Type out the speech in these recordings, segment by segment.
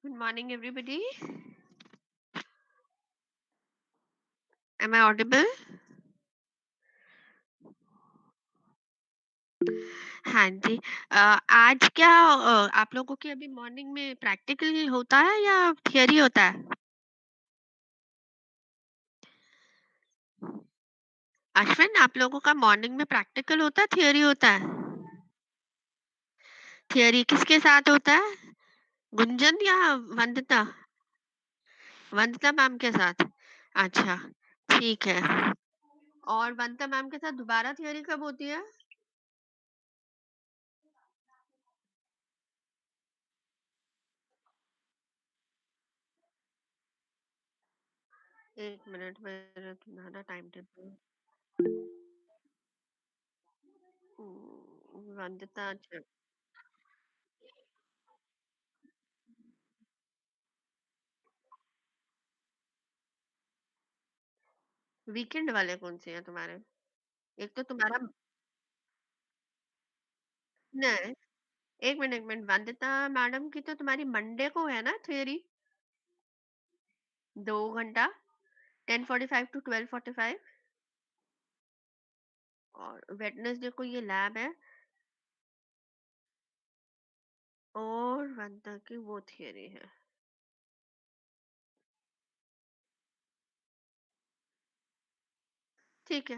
Good morning, everybody. Am I audible? हाँ जी। आज क्या आप लोगों के अभी मॉर्निंग में प्रैक्टिकल होता है या थियरी होता है? अश्विन, आप लोगों का मॉर्निंग में प्रैक्टिकल होता है, थियरी होता है? थियरी किसके साथ होता है? गुंजन या वंदना? वंदना मैम के साथ। अच्छा, ठीक है। और वंदना मैम के साथ दोबारा थियरी कब होती है? एक मिनट, मेरा तुम्हारा टाइम टेबल। वंदना, अच्छा। वीकेंड वाले कौन से हैं तुम्हारे? एक तो तुम्हारा नहीं, 1 मिनट वंदिता मैडम की तो तुम्हारी मंडे को है ना थ्योरी, 2 घंटा, 10:45 to 12:45। और वेडनेसडे को ये लैब है। और वंदिता की वो थियरी है। ठीक है।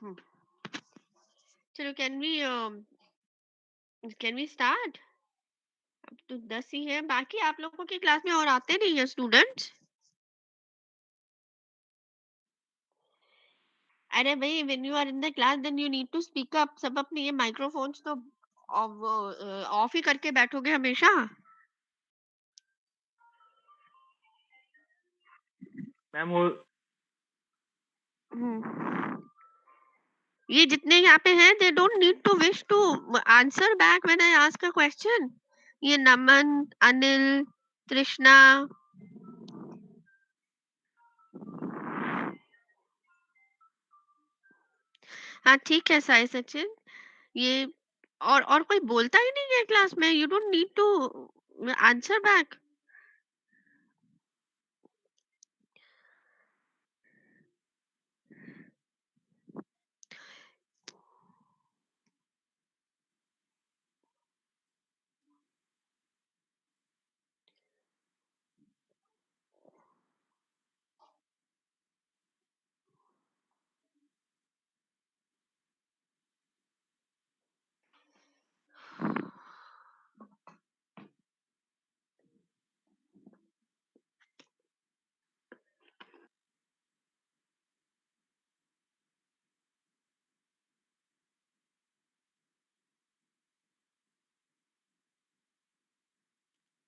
हम्म, चलो, कैन वी स्टार्ट? अब तो 10 ही है, बाकी आप लोगों की क्लास में और आते नहीं है स्टूडेंट्स? अरे भाई, when you are in the class then you need to speak up. सब अपने ये माइक्रोफोन्स तो ऑफ ही करके बैठोगे हमेशा? मैम वो हम्म, ये जितने यहाँ पे हैं they don't need to wish to answer back when I ask a question. ये नमन, अनिल, तृष्णा। हाँ ठीक है, साई सचिन। ये और कोई बोलता ही नहीं है क्लास में, you don't need to answer back.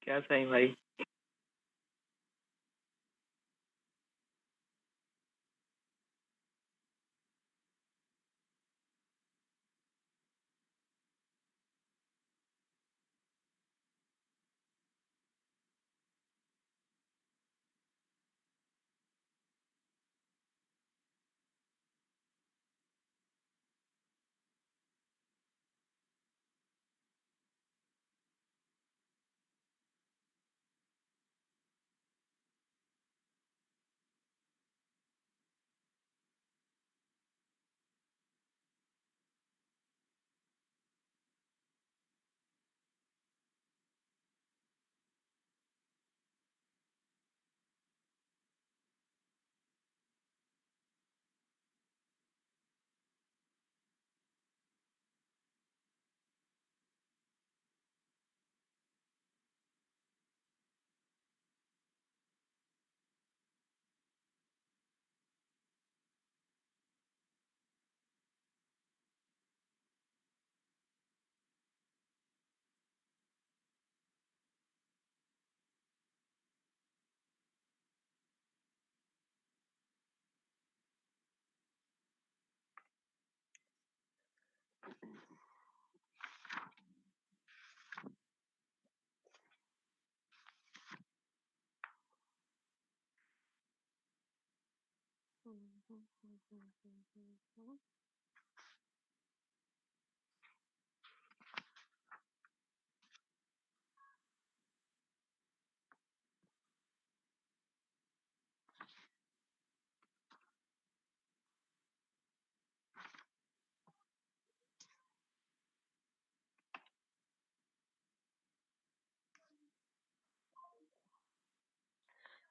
क्या सही भाई।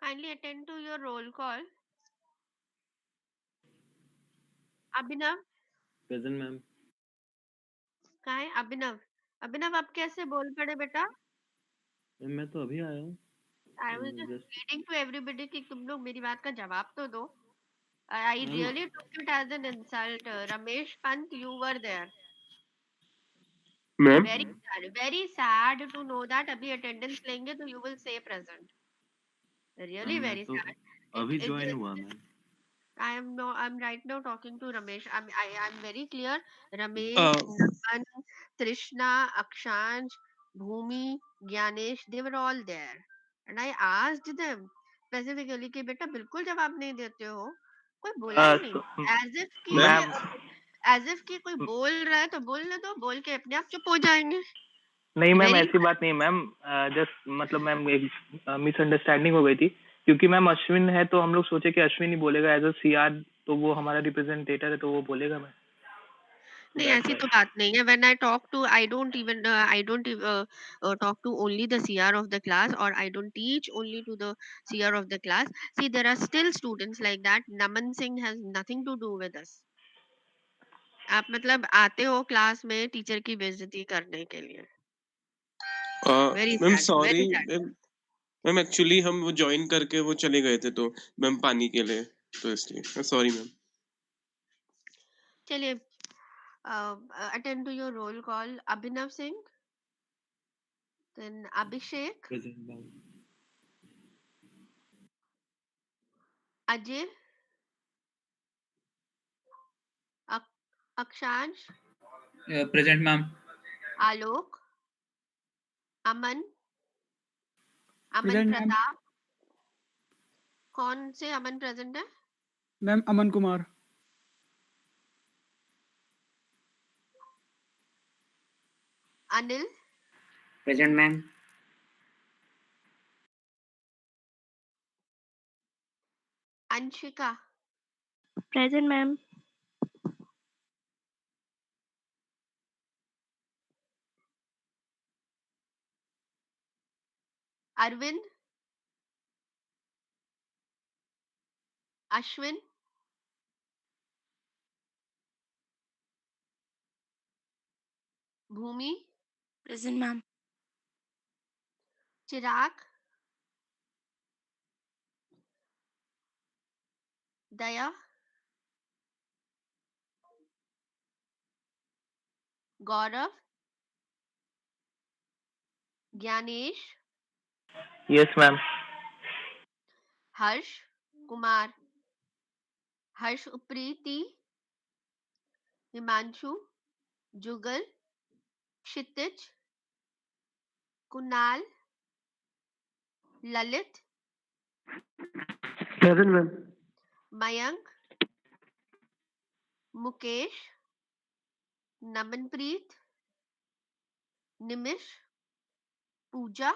Kindly attend to your roll call. Abhinav, present ma'am. कहाँ है अभिनव? अभिनव, आप कैसे बोल पड़े बेटा? मैम मैं तो अभी आया हूँ। I was just just reading to everybody कि तुम लोग मेरी बात का जवाब तो दो. I ma'am really took it as an insult. Ramesh Pant, you were there. Ma'am Very sad to know that अभी attendance लेंगे तो you will say present. Ma'am Really मैं very तो sad. अभी ज्वाइन हुआ ma'am. I'm right now talking to Ramesh. I'm very clear. Ramesh, uh, Naman, Trishna, Akshansh, Bhumi, Gyanesh, they were all there. And I asked them specifically कि बेटा बिल्कुल जवाब नहीं देते हो. कोई बोला ही नहीं. As if मैम कि कोई बोल रहा है तो बोलने दो, बोल के अपने आप चुप हो जाएंगे. नहीं मैम, Very ऐसी बात नहीं मैम। जस्ट मतलब मैम एक मिसअंडरस्टैंडिंग हो गई थी, क्योंकि मैम अश्विन है तो हम लोग सोचे कि अश्विन ही बोलेगा एज अ सीआर, तो वो हमारा रिप्रेजेंटेटर है तो वो बोलेगा मैम। नहीं, दैट्स ऐसी व्हाई। तो बात नहीं है. When I don't talk to only the CR of the class, or I don't teach only to the CR of the class. See, there are still students like that. Naman Singh has nothing to do with us. आप मतलब आते हो class में teacher की बेइज्जती करने के लिए. Very ma'am sad, sorry very sad. Ma'am. Ma'am actually हम वो ज्वाइन करके वो चले गए थे तो मैम पानी के लिए, तो इसलिए सॉरी मैम। चलिए, attend to your roll call. Abhinav Singh, then Abhishek, present ma'am. Ajay, Akshansh, present ma'am. Alok, Aman, Aman present ma'am. Pratap. कौन से अमन प्रेजेंट है? Ma'am Aman Kumar. Anil, present ma'am. Anshika, Present, ma'am. Arvind, Ashwin, Bhumi, Present, ma'am. Chirag, Daya, Gaurav, Gyanesh, yes ma'am. Harsh, Kumar, Harsh Upreeti, Himanshu, Jugal, Kshitij, Kunal, Lalit, present ma'am. Mayank, Mukesh, Namanpreet, Nimish, Pooja,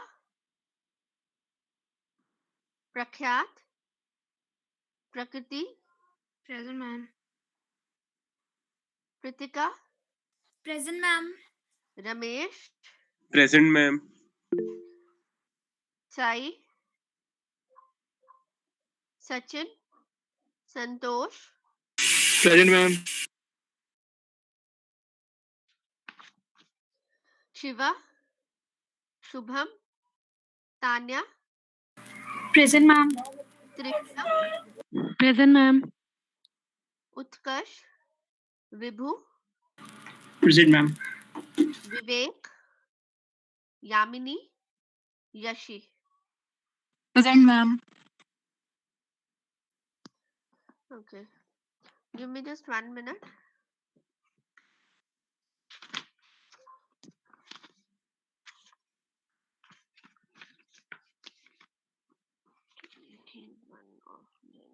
प्रख्यात, प्रकृति, Present, ma'am. Kritika, Present, ma'am. Ramesh, present ma'am. Sai, Sachin, Santosh, present ma'am. Shiva, Shubham, Tanya, Present, ma'am. Trisha, Present, ma'am. Utkarsh, Vibhu, present ma'am. Vivek, Yamini, Yashi. Present, ma'am. Okay, give me just 1 minute. One of them.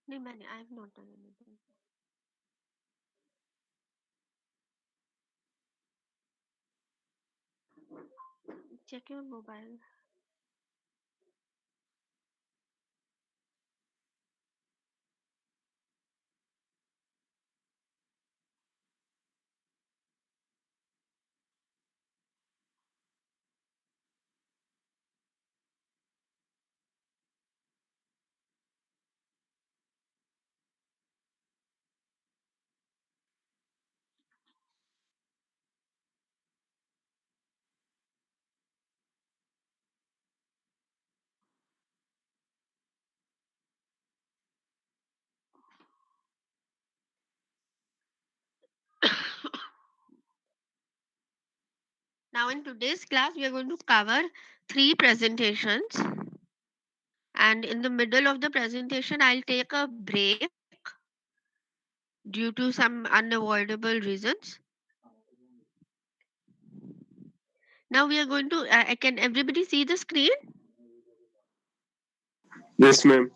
नहीं मैंने I have not done anything. Check your mobile. Now in today's class we are going to cover 3 presentations, and in the middle of the presentation I'll take a break due to some unavoidable reasons. Now we are going to can everybody see the screen? Yes, ma'am.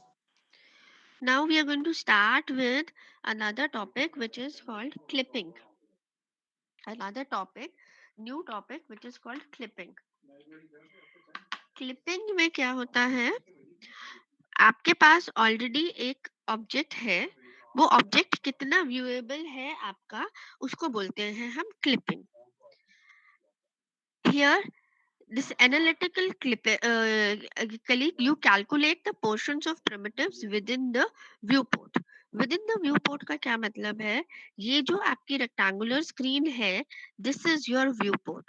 Now we are going to start with another topic which is called clipping. Another topic, new topic which is called clipping. Clipping में क्या होता है, आपके पास already एक object है, वो object कितना viewable है आपका, उसको बोलते हैं हम clipping. Here this analytical you calculate the portions of primitives within the viewport. Within the viewport का क्या मतलब है, ये जो आपकी rectangular screen है, this is your viewport.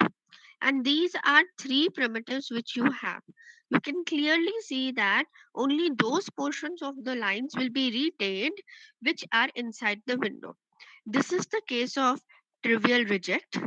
And these are 3 primitives which you have. You can clearly see that only those portions of the lines will be retained which are inside the window. This is the case of trivial reject.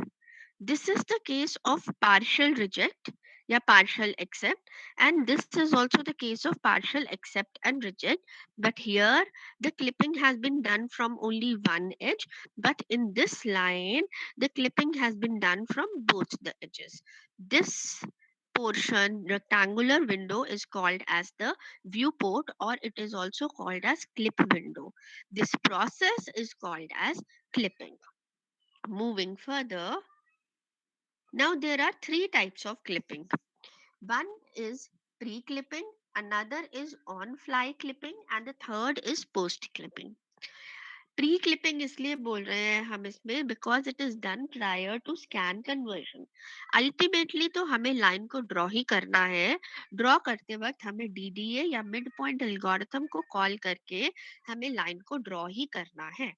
This is the case of partial reject या partial accept, and this is also the case of partial accept and reject. But here the clipping has been done from only one edge, but in this line the clipping has been done from both the edges. This portion, rectangular window, is called as the viewport, or it is also called as clip window. This process is called as clipping. Moving further, now there are 3 types of clipping. One is pre-clipping, another is on-fly clipping, and the third is post-clipping. Pre-clipping इसलिए बोल रहे हैं हम इसमें because it is done prior to scan conversion. Ultimately तो हमें line को draw ही करना है. ड्रॉ करते वक्त हमें DDA या मिड पॉइंट एल्गोरिथम को कॉल करके हमें लाइन को ड्रॉ ही करना है.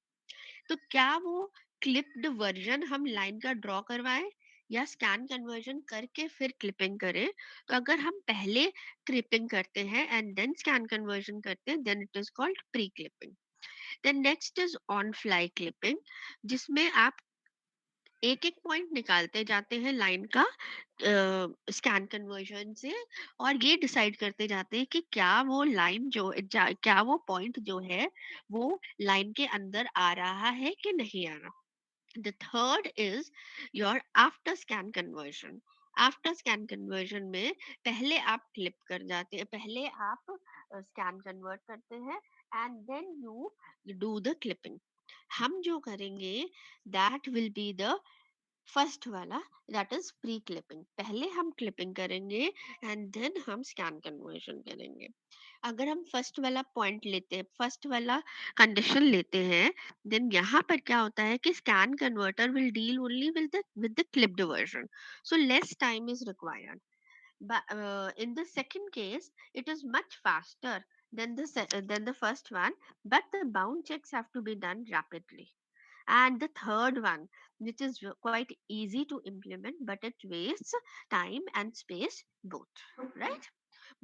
तो क्या वो क्लिप्ड वर्जन हम लाइन का ड्रॉ करवाएं या स्कैन कन्वर्जन करके फिर क्लिपिंग करें? तो अगर हम पहले क्लिपिंग करते हैं एंड देन स्कैन कन्वर्जन करते हैं, then it is called pre clipping. Then next is on fly clipping, जिसमें आप एक एक पॉइंट निकालते जाते हैं लाइन का स्कैन कन्वर्जन से, और ये डिसाइड करते जाते हैं कि क्या वो लाइन क्या वो पॉइंट जो है वो लाइन के अंदर आ रहा है कि नहीं आ रहा. The third is your after scan conversion. After scan conversion में पहले आप क्लिप कर जाते हैं, पहले आप स्कैन कन्वर्ट करते हैं and then you do the clipping. हम जो करेंगे that will be the first वाला, दैट इज प्री क्लिपिंग. पहले हम क्लिपिंग करेंगे एंड देन हम स्कैन कन्वर्जन करेंगे. अगर हम फर्स्ट वाला पॉइंट लेते हैं, फर्स्ट वाला कंडीशन लेते हैं, देन यहाँ पर क्या होता है कि scan converter will deal only with the clipped version, so less time is required. But in the second case it is much faster than the first one, but the bound checks have to be done rapidly. And the third one, which is quite easy to implement, but it wastes time and space both, right?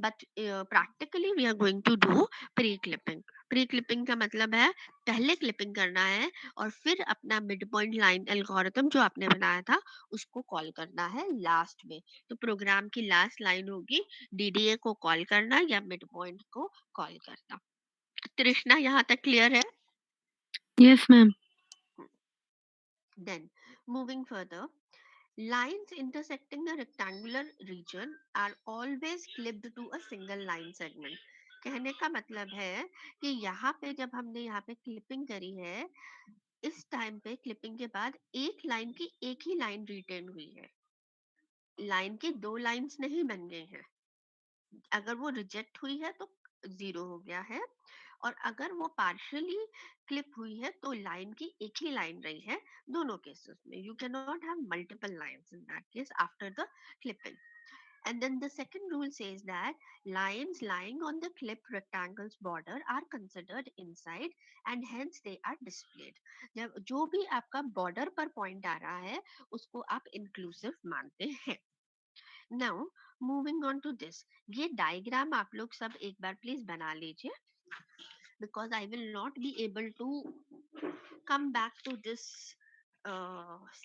But practically we are going to do pre-clipping. Pre-clipping का मतलब है पहले clipping करना है और फिर अपना mid point line algorithm जो आपने बनाया था उसको कॉल करना है लास्ट में. तो प्रोग्राम की लास्ट लाइन होगी डीडीए को कॉल करना या मिड पॉइंट को कॉल करना. तृष्णा, यहाँ तक क्लियर है? Yes, ma'am. Then moving further, lines intersecting a rectangular region are always clipped to a single line segment. कहने का मतलब है कि यहाँ पे जब हमने यहाँ पे क्लिपिंग करी है, इस टाइम पे क्लिपिंग के बाद एक लाइन की एक ही लाइन रिटेन हुई है, लाइन के दो लाइंस नहीं बन गए हैं। अगर वो रिजेक्ट हुई है तो 0 हो गया है, और अगर वो पार्शियली क्लिप हुई है तो लाइन की एक ही लाइन रही है दोनों केसेस में. You can not have multiple lines in that case after the clipping. And then the second rule says that lines lying on the clip rectangle's border are considered inside and hence they are displayed. जब जो भी आपका border पर point आ रहा है उसको आप inclusive मानते हैं. Now moving on to this, ये डायग्राम आप लोग सब एक बार प्लीज बना लीजिए, because I will not be able to come back to this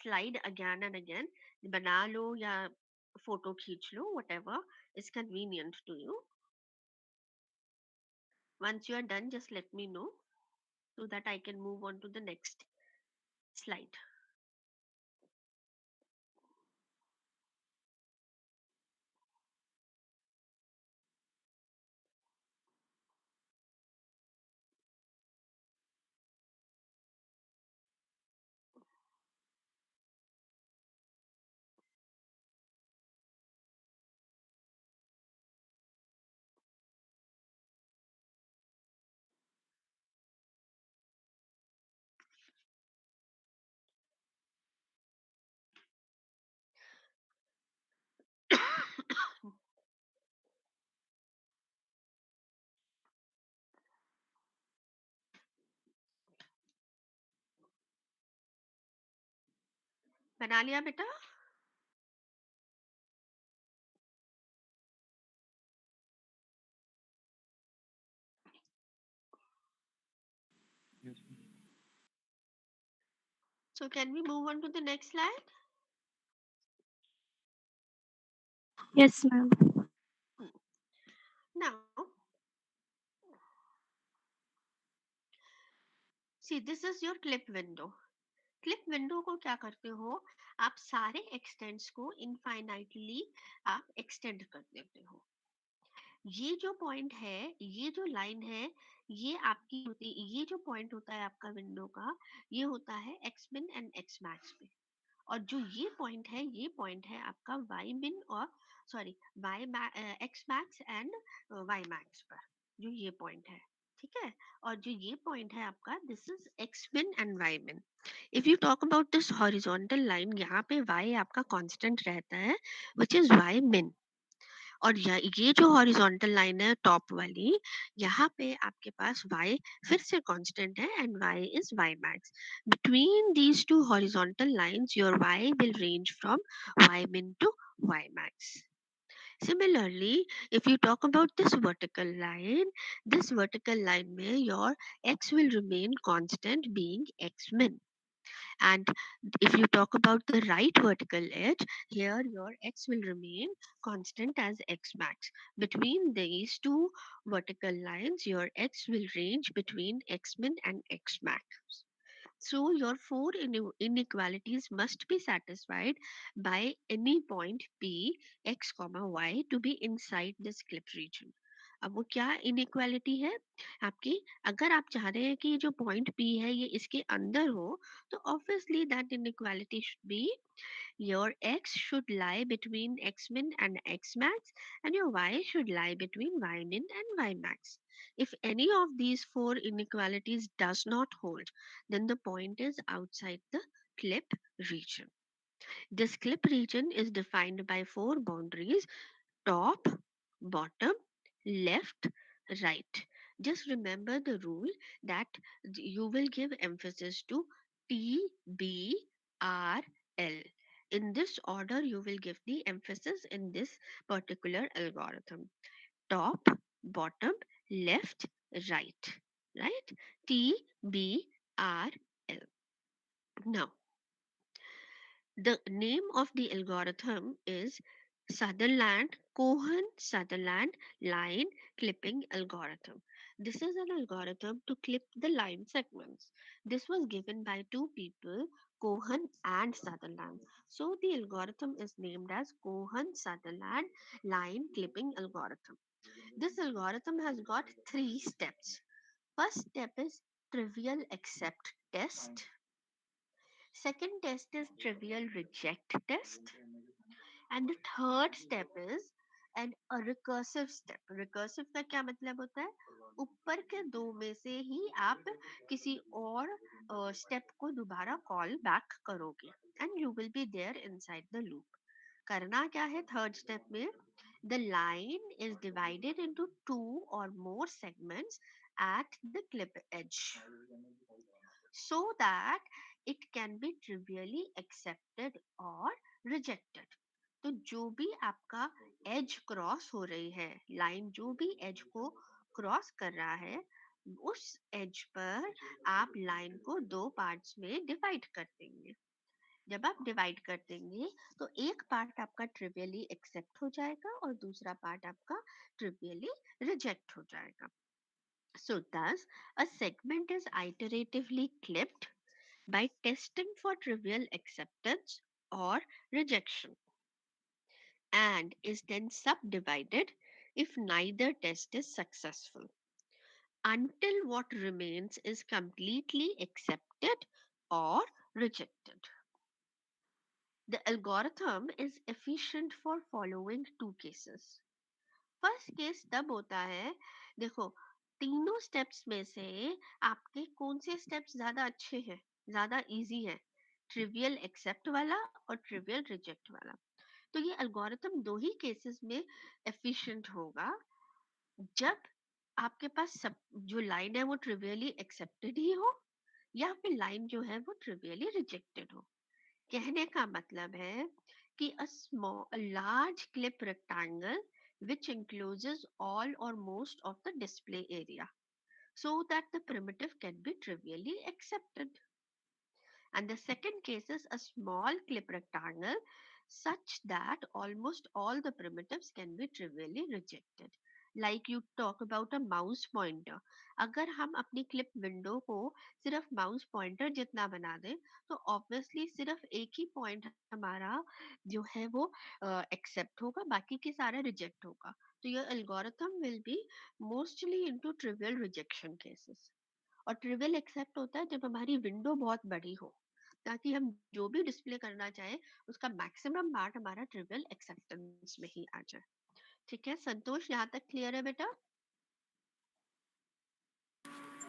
slide again and again. बना लो या फोटो खींच लो, whatever is convenient to you. Once you are done, just let me know so that I can move on to the next slide. बना लिया बेटा? So can we move on to the next slide? Yes, ma'am. Now, see, this is your clip window. Clip window को क्या करते हो, आप सारे x tends को इनफाइनाइटली आप एक्सटेंड कर देते हो. ये जो पॉइंट है, ये जो लाइन है, ये आपकी होती, ये जो पॉइंट होता है आपका विंडो का, ये होता है एक्स मिन एंड एक्स मैक्स पे. और जो ये पॉइंट है, ये पॉइंट है आपका वाई मिन और sorry Y X max and Y max पर, जो ये पॉइंट है. ठीक है. और जो ये पॉइंट है आपका, दिस इज एक्स मिन एंड वाई मिन. If you talk about this horizontal line, यहाँ पे वाई आपका कांस्टेंट रहता है, विच इज वाई मिन. और ये जो हॉरिजॉन्टल लाइन है टॉप वाली, यहाँ पे आपके पास y फिर से कांस्टेंट है and y is y max. Between these two horizontal lines, your y will range from y min to y max. Similarly, if you talk about this vertical line में your x will remain constant being x min. And if you talk about the right vertical edge, here your x will remain constant as x max. Between these two vertical lines, your x will range between x min and x max. So your four inequalities must be satisfied by any point P, x, y to be inside this clip region. अब वो क्या inequality है आपकी, अगर आप चाह रहे हैं कि जो पॉइंट P है ये इसके अंदर हो, तो obviously that inequality should be your x should lie between x min and x max, and your y should lie between y min and y max. If any of these four inequalities does not hold, then the point is outside the clip region. This clip region is defined by four boundaries: top, bottom, left, right. Just remember the rule that you will give emphasis to T, B, R, L. In this order, you will give the emphasis in this particular algorithm: top, bottom, left, right. Right? T, B, R, L. Now, the name of the algorithm is Cohen-Sutherland line clipping algorithm. This is an algorithm to clip the line segments. This was given by two people, Cohen and Sutherland. So the algorithm is named as Cohen-Sutherland line clipping algorithm. This algorithm has got 3 steps. First step is trivial accept test. Second test is trivial reject test. And the third step is a recursive step. Recursive का क्या मतलब होता है? ऊपर के दो में से ही आप किसी और स्टेप को दोबारा कॉल बैक करोगे and you will be there inside the loop. करना क्या है थर्ड स्टेप में? The line is divided into 2 or more segments at the clip edge so that it can be trivially accepted or rejected. तो जो भी आपका as cross हो रही है, लाइन जो भी एज को क्रॉस कर रहा है, उस एज पर आप लाइन को 2 पार्ट्स में डिवाइड कर देंगे. जब आप डिवाइड कर देंगे तो एक पार्ट आपका ट्रिवियली एक्सेप्ट हो जाएगा और दूसरा पार्ट आपका ट्रिवियली रिजेक्ट हो जाएगा. So thus a segment is iteratively clipped by testing for trivial acceptance or rejection and is then subdivided if neither test is successful until what remains is completely accepted or rejected. The algorithm is efficient for following two cases. First case तब होता है, देखो तीनों steps में से आपके कौन से स्टेप्स ज्यादा अच्छे हैं, ज्यादा इजी है? ट्रिवियल एक्सेप्ट वाला और ट्रिवियल रिजेक्ट वाला. तो ये अल्गोरिथम दो ही केसेस में एफिशिएंट होगा. जब आपके पास सब जो लाइन है वो ट्रिवियली एक्सेप्टेड ही हो या फिर लाइन जो है वो ट्रिवियली रिजेक्टेड हो. कहने का मतलब है कि a large clip rectangle which encloses all or most of the display area so that the primitive can be trivially accepted. And the second case is a small clip rectangle such that almost all the primitives can be trivially rejected. Like you talk about a mouse pointer. अगर हम अपनी clip window को सिर्फ mouse pointer जितना बना दें तो obviously सिर्फ एक ही पॉइंट हमारा जो है वो एक्सेप्ट होगा, बाकी के सारा रिजेक्ट होगा. तो ये algorithm will be mostly into trivial rejection cases. और ट्रिवियल एक्सेप्ट होता है जब हमारी विंडो बहुत बड़ी हो ताकि हम जो भी डिस्प्ले करना चाहे उसका मैक्सिमम पार्ट हमारा ट्रिवियल एक्सेप्टेंस में ही आ जाए. ठीक है संतोष, यहाँ तक क्लियर है बेटा?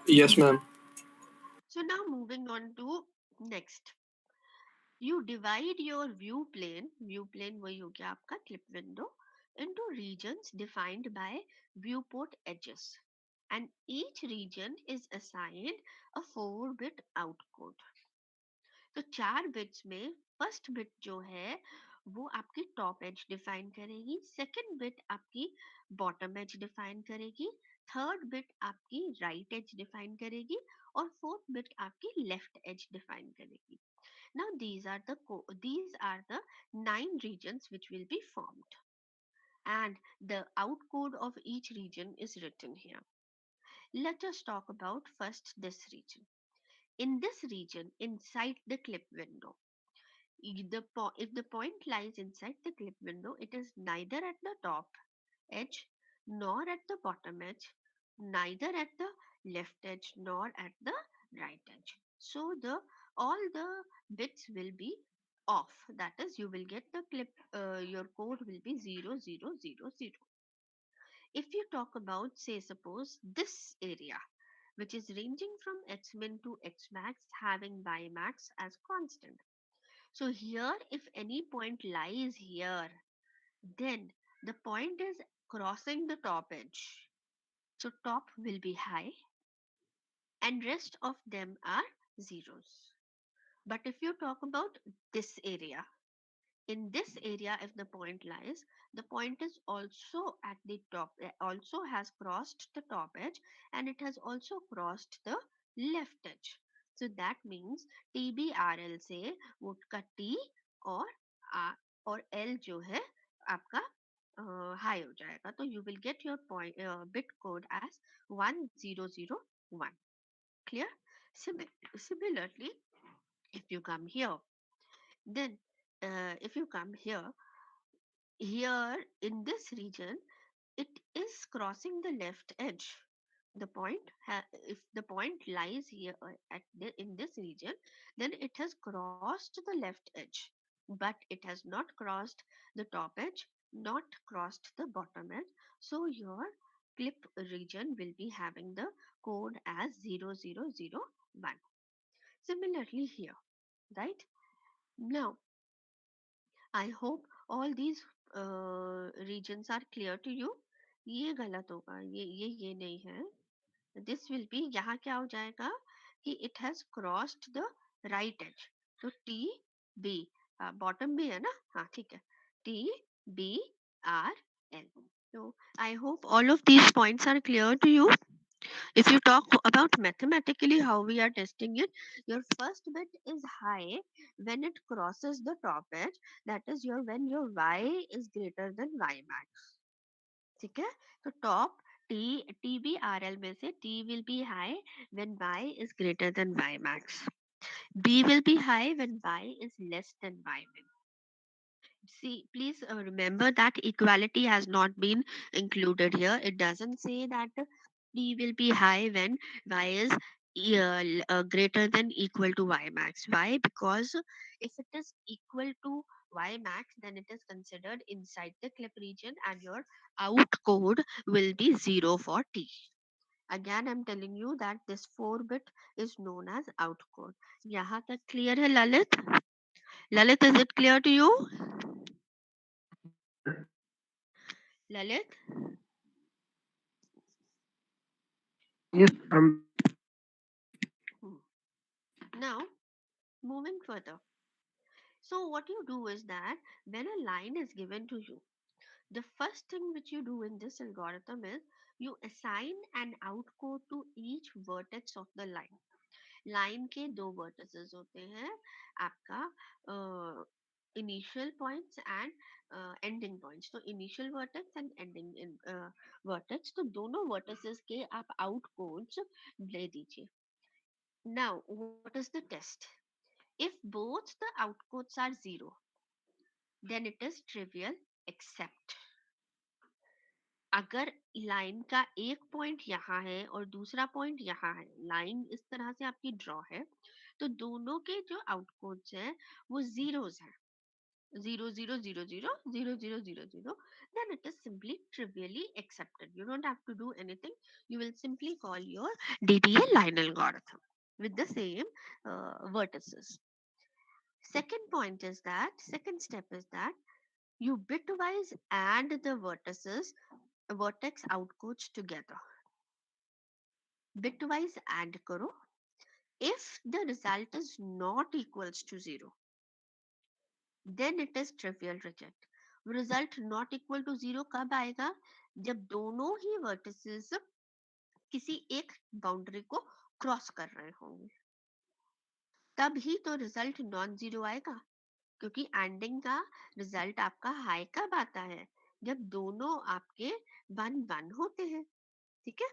Yes, ma'am. So now moving on to next. You divide your view plane वही हो गया आपका clip window, into regions defined by viewport edges and each region is assigned a 4-bit outcode. तो 4 बिट्स में first bit जो है वो आपकी टॉप एज डिफाइन करेगी, सेकंड बिट आपकी बॉटम एज डिफाइन करेगी, थर्ड बिट आपकी राइट एज डिफाइन करेगी और फोर्थ बिट आपकी लेफ्ट एज डिफाइन करेगी. Now these are the 9 regions which will be formed and the outcode of each region is written here. Let us talk about first this region. In this region, inside the clip window, if the point lies inside the clip window, it is neither at the top edge nor at the bottom edge, neither at the left edge nor at the right edge. So all the bits will be off. That is, you will get the clip. Your code will be 0000. If you talk about, say, suppose this area, which is ranging from xmin to xmax, having bimax as constant. So here, if any point lies here, then the point is crossing the top edge. So top will be high and rest of them are zeros. But if you talk about this area, in this area if the point lies, the point is also at the top, also has crossed the top edge and it has also crossed the left edge. So that means TBRL से वो का T और R और L जो है आपका high हो जाएगा. तो you will get your point bit code as 1001. Clear? Similarly, if you come here, then if you come here in this region, it is crossing the left edge. The point, if the point lies here in this region, then it has crossed the left edge, but it has not crossed the top edge, not crossed the bottom edge. So your clip region will be having the code as 0001. Similarly here, right? Now, I hope all these regions are clear to you. ये गलत होगा, ये नहीं है. This will be, यहाँ क्या हो जाएगा कि it has crossed the right edge. तो T B, bottom भी है ना, हाँ ठीक है, T B R L. So I hope all of these points are clear to you. If you talk about mathematically how we are testing it, your first bit is high when it crosses the top edge. That is your when your y is greater than y max. ठीक है, तो top TBRL में से T will be high when y is greater than y max. B will be high when y is less than y min. See, please remember that equality has not been included here. It doesn't say that T will be high when y is greater than equal to y max. Why? Because if it is equal to y max, then it is considered inside the clip region and your out code will be 0 for T. Again, I'm telling you that this 4-bit is known as out code. यहाँ तक clear है Lalit? Lalit, is it clear to you? Lalit? Yes, I'm. Now, moving further. So, what you do is that when a line is given to you, the first thing which you do in this algorithm is you assign an outcode to each vertex of the line. Line के दो vertices होते हैं, आपका initial points and ending points. तो initial vertex and ending vertex, तो दोनों vertices के आप outcodes ले दीजिए. Now, what is the test? If both the outcodes are 0, then it is trivial except. अगर लाइन का एक पॉइंट यहाँ है और दूसरा पॉइंट यहाँ है, लाइन इस तरह से आपकी ड्रॉ है, तो दोनों के जो आउटपुट्स हैं वो जीरोस हैं, 0 0 0 0 0 0 0 0, then it is simply trivially accepted. You don't have to do anything. You will simply call your DDA line algorithm with the same vertices. Second step is that you bitwise add the vertex outcodes together. Bitwise add करो. If the result is not equals to 0, then it is trivial reject. Result not equal to 0 कब आएगा? जब दोनों ही vertices किसी एक boundary को cross कर रहे होंगे, तब ही तो रिजल्ट नॉन जीरो आएगा. क्योंकि एंडिंग का रिजल्ट आपका हाई कब आता है? जब दोनों आपके 1 1 होते हैं. ठीक है,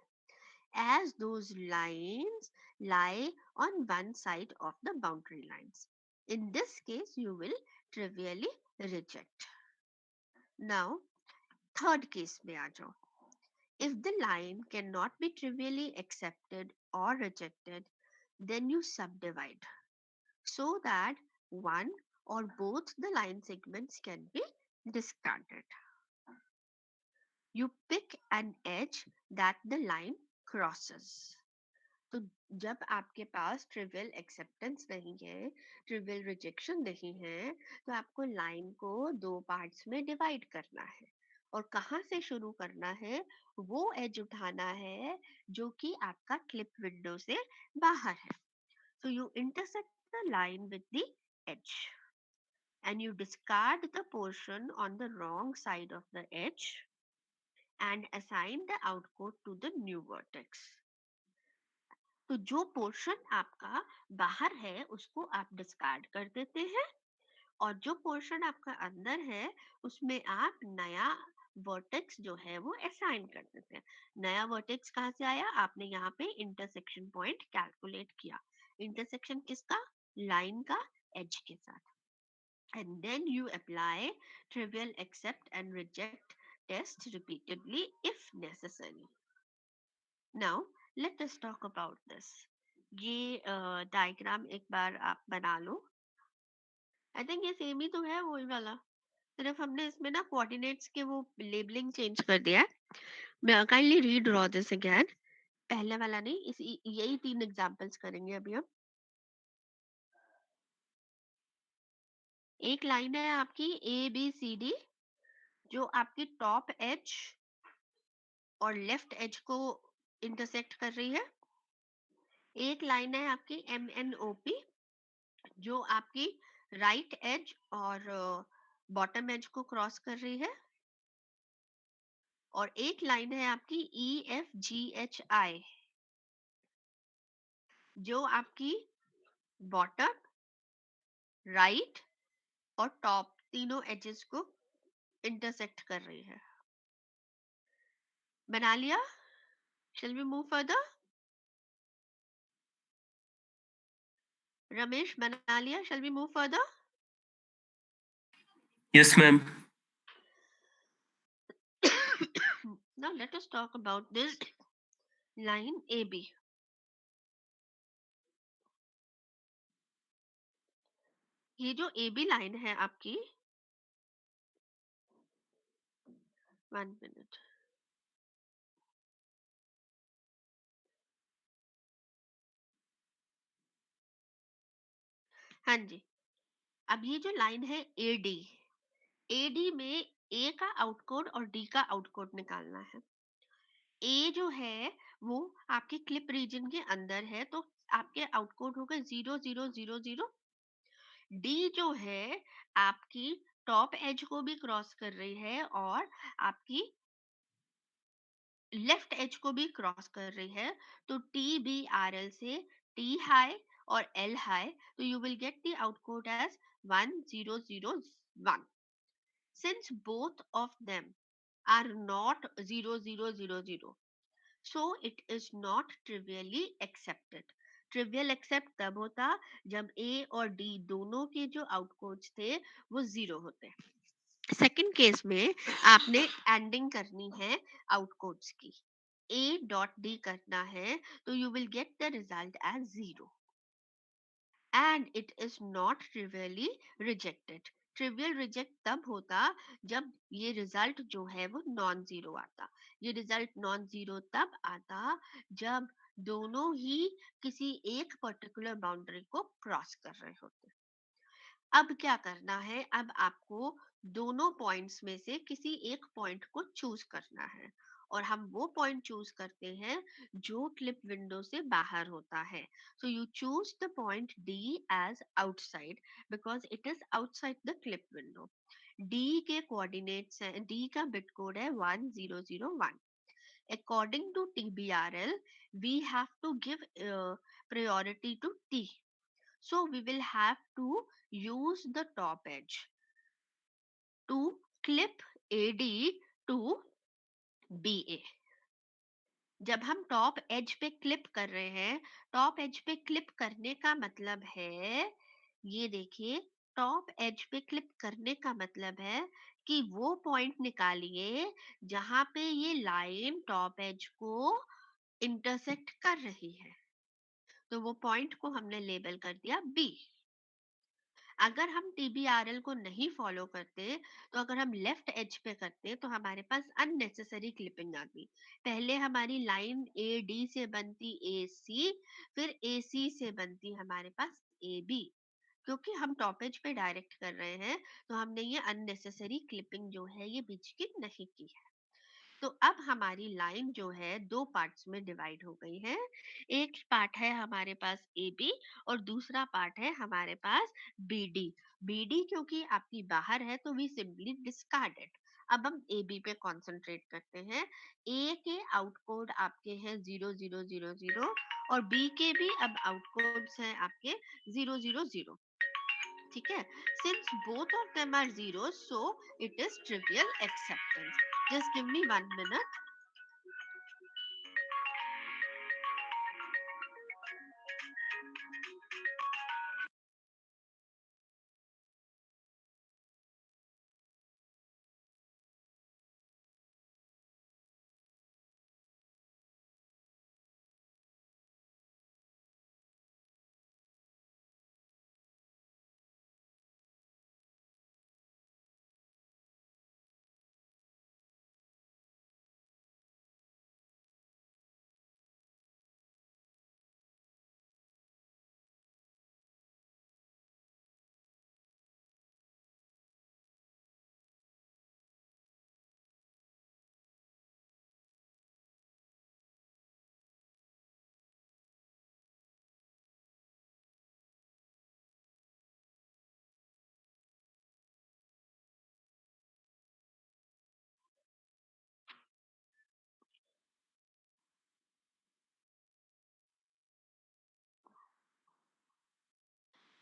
as those lines lie on one side of the boundary lines. In this case, you will trivially reject. Now, third case में आ जाओ. If the line cannot be trivially accepted or rejected, then you subdivide so that one or both the line segments can be discarded. You pick an edge that the line crosses. तो जब आपके पास trivial acceptance नहीं है, trivial rejection नहीं है, तो आपको line को दो पार्ट्स में डिवाइड करना है. और कहाँ से शुरू करना है? वो एज उठाना है जो कि आपका क्लिप विंडो से बाहर है. So you intersect the line with the edge and you discard the portion on the wrong side of the edge and assign the outcode to the new vertex. तो जो पोर्शन आपका बाहर है उसको आप डिस्कार्ड कर देते हैं और जो पोर्शन आपका अंदर है उसमें आप नया वर्टेक्स जो है वो असाइन कर देते हैं. नया वर्टेक्स कहाँ से आया? आपने यहाँ पे इंटरसेक्शन पॉइंट कैलकुलेट किया. इंटरसेक्शन किसका? लाइन का एज के साथ. And then you apply trivial accept and reject test repeatedly if necessary. Now let us talk about this. ये डायग्राम एक बार आप बना लो. आई थिंक ये सेम ही तो है, वही वाला, सिर्फ हमने इसमें ना कोऑर्डिनेट्स के वो लेबलिंग चेंज कर दिया है. Kindly redraw this again. पहले वाला नहीं, इसी यही 3 एग्जांपल्स करेंगे अभी हम. एक लाइन है आपकी ए बी सी डी जो आपकी टॉप एज और लेफ्ट एज को इंटरसेक्ट कर रही है. एक लाइन है आपकी एम एन ओ पी जो आपकी राइट एज और बॉटम एज को क्रॉस कर रही है. और एक लाइन है आपकी E F G H I जो आपकी बॉटम, राइट और टॉप तीनों एजेस को इंटरसेक्ट कर रही है. बना लिया? Shall we move further? Ramesh बना लिया? Shall we move further? Yes, ma'am. Now let us talk about this line AB. ये जो AB लाइन है आपकी, 1 मिनट. हाँ जी. अब ये जो लाइन है AD, AD में A का आउटकोड और D का आउटकोड निकालना है. A जो है वो आपके क्लिप रीजन के अंदर है, तो आपके आउटकोड होगा 0 0 0 0. D जो है आपकी टॉप एज को भी क्रॉस कर रही है और आपकी लेफ्ट एज को भी क्रॉस कर रही है. तो टी बी आर एल से टी हाई और एल हाई, तो you will get the output as 1001. Since both of them are not 0000, so it is not trivially accepted. Trivial accept तब होता जब ए और डी दोनों के जो आउटपुट्स थे वो 0 होते. सेकंड केस में आपने एंडिंग करनी है आउटपुट्स की. ए डॉट डी करना है तो you will get the result as 0 and it is not trivially rejected. Trivial reject तब होता जब ये रिजल्ट जो है वो नॉन जीरो आता. ये रिजल्ट नॉन जीरो तब आता जब दोनों ही किसी एक पर्टिकुलर बाउंड्री को क्रॉस कर रहे होते. अब क्या करना है? अब आपको दोनों पॉइंट्स में से किसी एक पॉइंट को चूज करना है और हम वो पॉइंट चूज करते हैं जो क्लिप विंडो से बाहर होता है. So you choose the point D as outside because it is outside the clip window. D के कोऑर्डिनेट्स हैं, D का बिट कोड है 1001. According to TBRL, we have to give priority to T. So we will have to use the top edge to clip AD to BA. जब हम top edge पे clip कर रहे हैं, top edge पे clip करने का मतलब है, ये देखिए, टॉप एज पे क्लिप करने का मतलब है कि वो पॉइंट निकालिए जहां पे ये लाइन टॉप एज को इंटरसेक्ट कर रही है. तो वो पॉइंट को हमने लेबल कर दिया B. अगर हम TBRL को नहीं फॉलो करते, तो अगर हम लेफ्ट एज पे करते तो हमारे पास अननेसेसरी क्लिपिंग आती. पहले हमारी लाइन AD से बनती AC, फिर AC से बनती हमारे पास AB. क्योंकि हम टॉप एज पे डायरेक्ट कर रहे हैं तो हमने ये अननेसेसरी क्लिपिंग जो है ये बीच की नहीं की है. तो अब हमारी लाइन जो है दो पार्ट्स में डिवाइड हो गई है. एक पार्ट है हमारे पास AB और दूसरा पार्ट है हमारे पास BD. BD क्योंकि आपकी बाहर है तो वी सिंपली डिस्कार्डेड. अब हम AB पे कंसंट्रेट करते हैं. A के आउटकोड आपके हैं 0000 और B के भी अब आउटकोड्स हैं आपके 000. ठीक है. Since both of them are zeros, so it is trivial acceptance. Just give me 1 minute.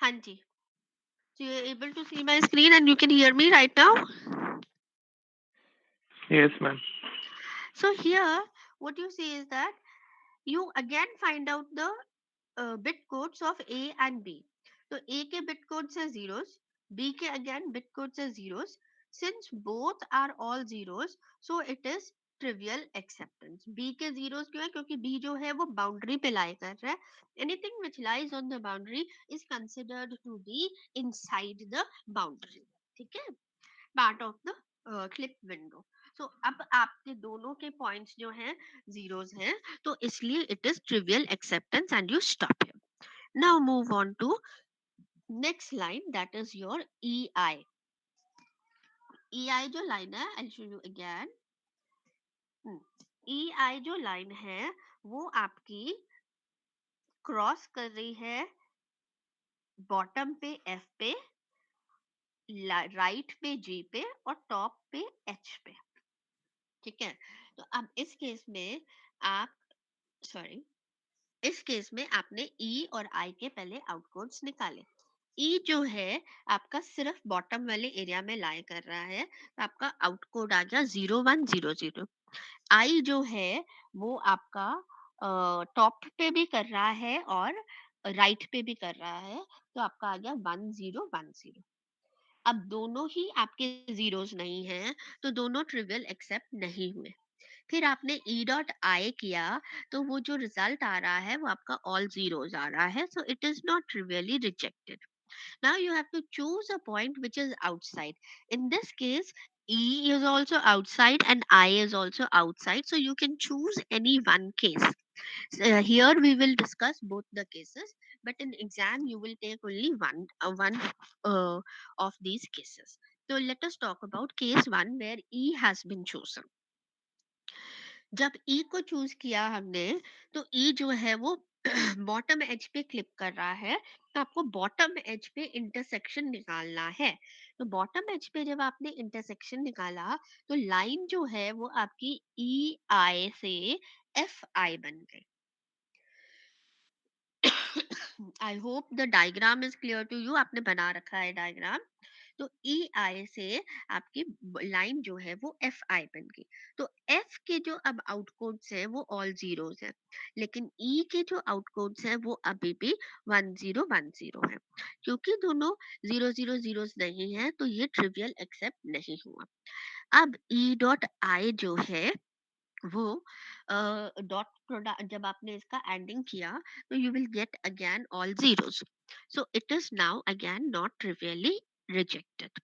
हाँ जी, so you're able to see my screen and you can hear me right now. Yes, ma'am. So here what you see is that you again find out the bit codes of A and B. तो A के bit codes है zeros, B के again bit codes है zeros. Since both are all zeros, so it is trivial acceptance. B के zeros क्यों है? क्योंकि B जो है वो boundary पे lie कर रहा है. Anything which lies on the boundary is considered to be inside the boundary. ठीक है? Part of the clip window. So अब आपके दोनों के points जो हैं zeros हैं, तो इसलिए it is trivial acceptance and you stop here. Now move on to next line, that is your EI. EI जो line है, I'll show you again. EI जो line है वो आपकी क्रॉस कर रही है बॉटम पे F पे, राइट पे G पे और टॉप पे H पे. ठीक है, तो अब इस केस में आप सॉरी इस केस में आपने E और I के पहले आउटकोड्स निकाले. E जो है आपका सिर्फ बॉटम वाले एरिया में लाई कर रहा है, तो आपका आउटकोड आ गया 0100. I जो है वो आपका टॉप पे भी कर रहा है और राइट पे भी कर रहा है, तो आपका आ गया 1010. अब दोनों ही आपके जीरोस नहीं हैं, तो दोनों ट्रिवियल एक्सेप्ट नहीं हुए. फिर आपने E डॉट आई किया, तो वो जो रिजल्ट आ रहा है वो आपका ऑल जीरोस आ रहा है, so it is not trivially rejected. Now you have to choose a point which is outside. In this case, E is also outside and I is also outside. So you can choose any one case. Here we will discuss both the cases, but in exam you will take only one of these cases. So let us talk about case 1 where E has been chosen. जब E को choose किया हमने, तो E जो है वो bottom as पे clip कर रहा है, तो आपको बॉटम एज पे इंटरसेक्शन निकालना है. तो बॉटम एज पे जब आपने इंटरसेक्शन निकाला, तो लाइन जो है वो आपकी ई आई से एफ आई बन गई. I hope the diagram is clear to you. आपने बना रखा है डायग्राम. तो ई आई से आपकी लाइन जो है वो एफ आई बन गई. तो एफ के जो अब आउटकोड्स हैं वो ऑल जीरोस हैं, लेकिन ई के जो आउटकोड्स हैं वो अभी भी 1010 है. क्योंकि दोनों 00 नहीं है, तो ये ट्रिवियल एक्सेप्ट नहीं हुआ. अब ई डॉट आई जो है वो डॉट प्रोडक्ट जब आपने इसका एंडिंग किया, तो you will get again all zeros. So it is now again not trivially rejected.